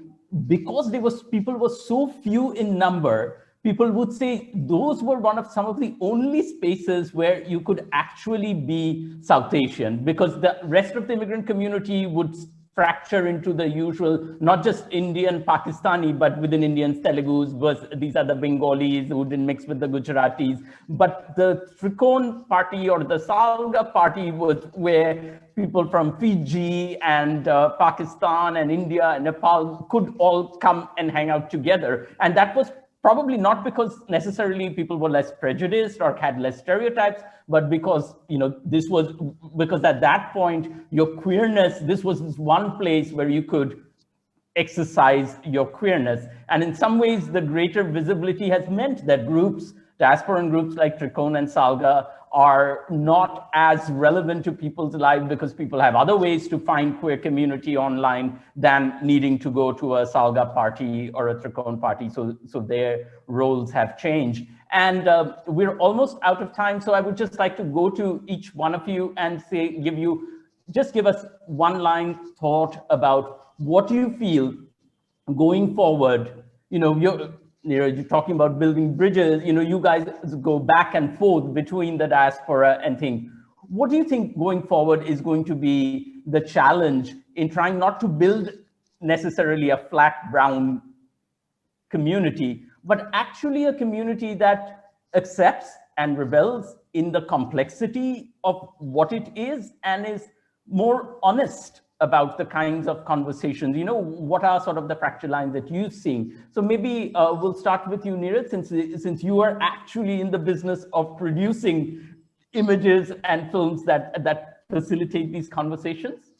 because people were so few in number, people would say those were some of the only spaces where you could actually be South Asian, because the rest of the immigrant community would fracture into the usual, not just Indian, Pakistani, but within Indians, Telugus, these are the Bengalis who didn't mix with the Gujaratis. But the Trikone party or the Salga party was where people from Fiji and Pakistan and India and Nepal could all come and hang out together. And that was probably not because necessarily people were less prejudiced or had less stereotypes, but because, because at that point, your queerness, this was one place where you could exercise your queerness. And in some ways, the greater visibility has meant that diasporan groups like Trikone and Salga are not as relevant to people's lives because people have other ways to find queer community online than needing to go to a Salga party or a Trikone party. So their roles have changed. And we're almost out of time. So I would just like to go to each one of you and give us one line thought about what you feel going forward. You're talking about building bridges, you guys go back and forth between the diaspora and think, what do you think going forward is going to be the challenge in trying not to build necessarily a flat brown community, but actually a community that accepts and revels in the complexity of what it is and is more honest about the kinds of conversations? What are sort of the fracture lines that you've seen? So maybe we'll start with you, Neeraj, since you are actually in the business of producing images and films that facilitate these conversations.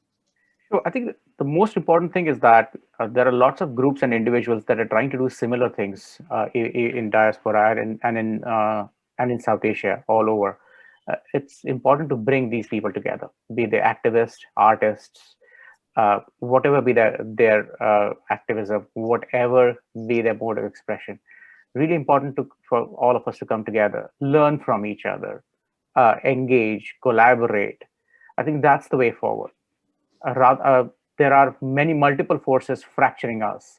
So I think the most important thing is that there are lots of groups and individuals that are trying to do similar things in diaspora and in South Asia all over. It's important to bring these people together, be they activists, artists, whatever be their activism, whatever be their mode of expression. Really important for all of us to come together, learn from each other, engage, collaborate. I think that's the way forward. There are multiple forces fracturing us,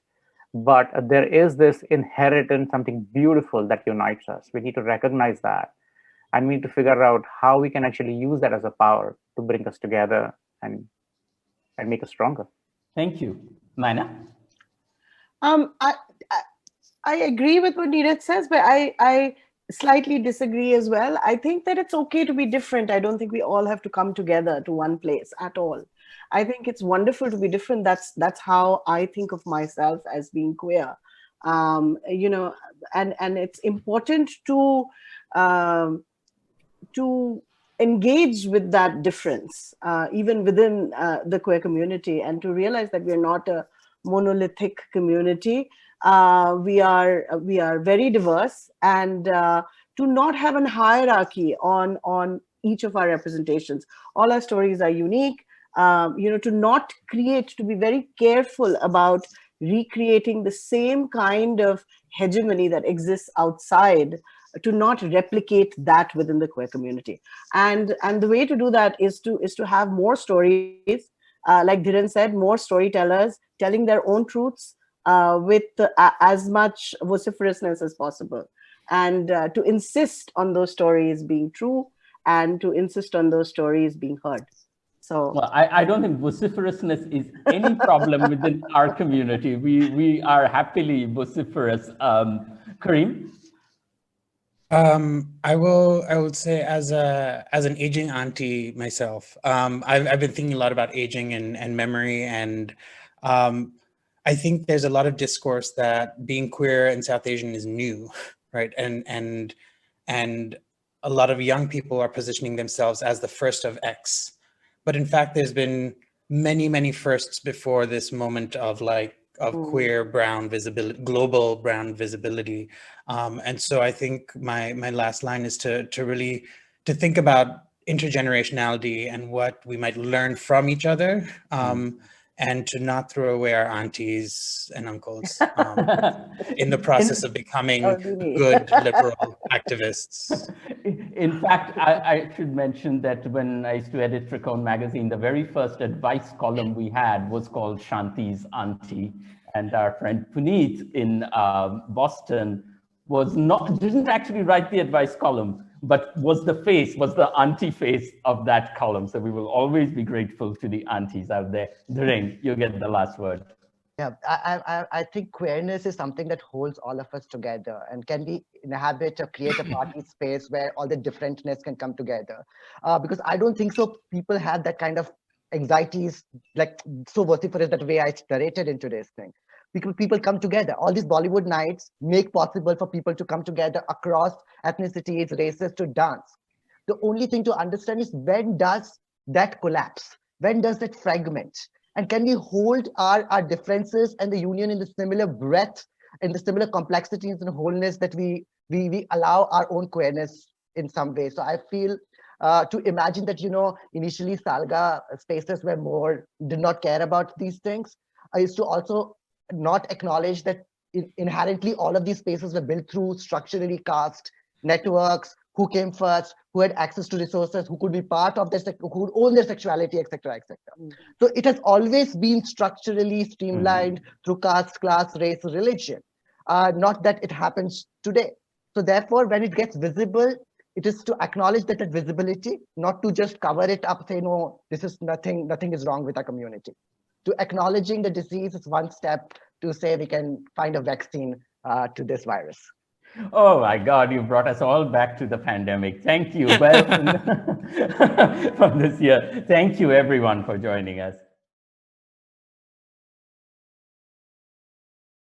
but there is this inherent something beautiful that unites us. We need to recognize that, and we need to figure out how we can actually use that as a power to bring us together and make us stronger. Thank you. Myna? I agree with what Neeraj says, but I slightly disagree as well. I think that it's okay to be different. I don't think we all have to come together to one place at all. I think it's wonderful to be different. That's how I think of myself as being queer. And it's important to engage with that difference, even within the queer community, and to realize that we're not a monolithic community. We are very diverse, and to not have a hierarchy on each of our representations. All our stories are unique. To be very careful about recreating the same kind of hegemony that exists outside, to not replicate that within the queer community. And the way to do that is to have more stories, like Dhiren said, more storytellers telling their own truths with as much vociferousness as possible, and to insist on those stories being true and to insist on those stories being heard. So, well, I don't think vociferousness is any problem within our community. We are happily vociferous. Kareem? I would say as an aging auntie myself, I've been thinking a lot about aging and memory, and I think there's a lot of discourse that being queer and South Asian is new, right? And a lot of young people are positioning themselves as the first of X, but in fact, there's been many firsts before this moment of queer brown visibility, global brown visibility. And so I think my last line is to really think about intergenerationality and what we might learn from each other, and to not throw away our aunties and uncles in the process of becoming good liberal activists. In fact, I should mention that when I used to edit Tricone magazine, the very first advice column we had was called Shanti's Auntie. And our friend Puneet in Boston didn't actually write the advice column, but was the auntie face of that column. So we will always be grateful to the aunties out there. Dhiren, you get the last word. Yeah, I think queerness is something that holds all of us together and can be inhabit or create a party space where all the differentness can come together. Because I don't think so people have that kind of anxieties, like so vociferous that way I narrated in today's thing. People come together. All these Bollywood nights make possible for people to come together across ethnicities, races to dance. The only thing to understand is when does that collapse? When does that fragment? And can we hold our differences and the union in the similar breadth, in the similar complexities and wholeness that we allow our own queerness in some way? So I feel to imagine that, initially Salga spaces did not care about these things. I used to also not acknowledge that inherently all of these spaces were built through structurally cast networks, who came first, who had access to resources, who could be part of who would own their sexuality, etc., etc. So it has always been structurally streamlined through caste, class, race, religion. Not that it happens today. So therefore, when it gets visible, it is to acknowledge that visibility, not to just cover it up, say, no, this is nothing is wrong with our community. To acknowledging the disease is one step to say we can find a vaccine to this virus. Oh my God, you brought us all back to the pandemic. Thank you. Well, from this year. Thank you everyone for joining us.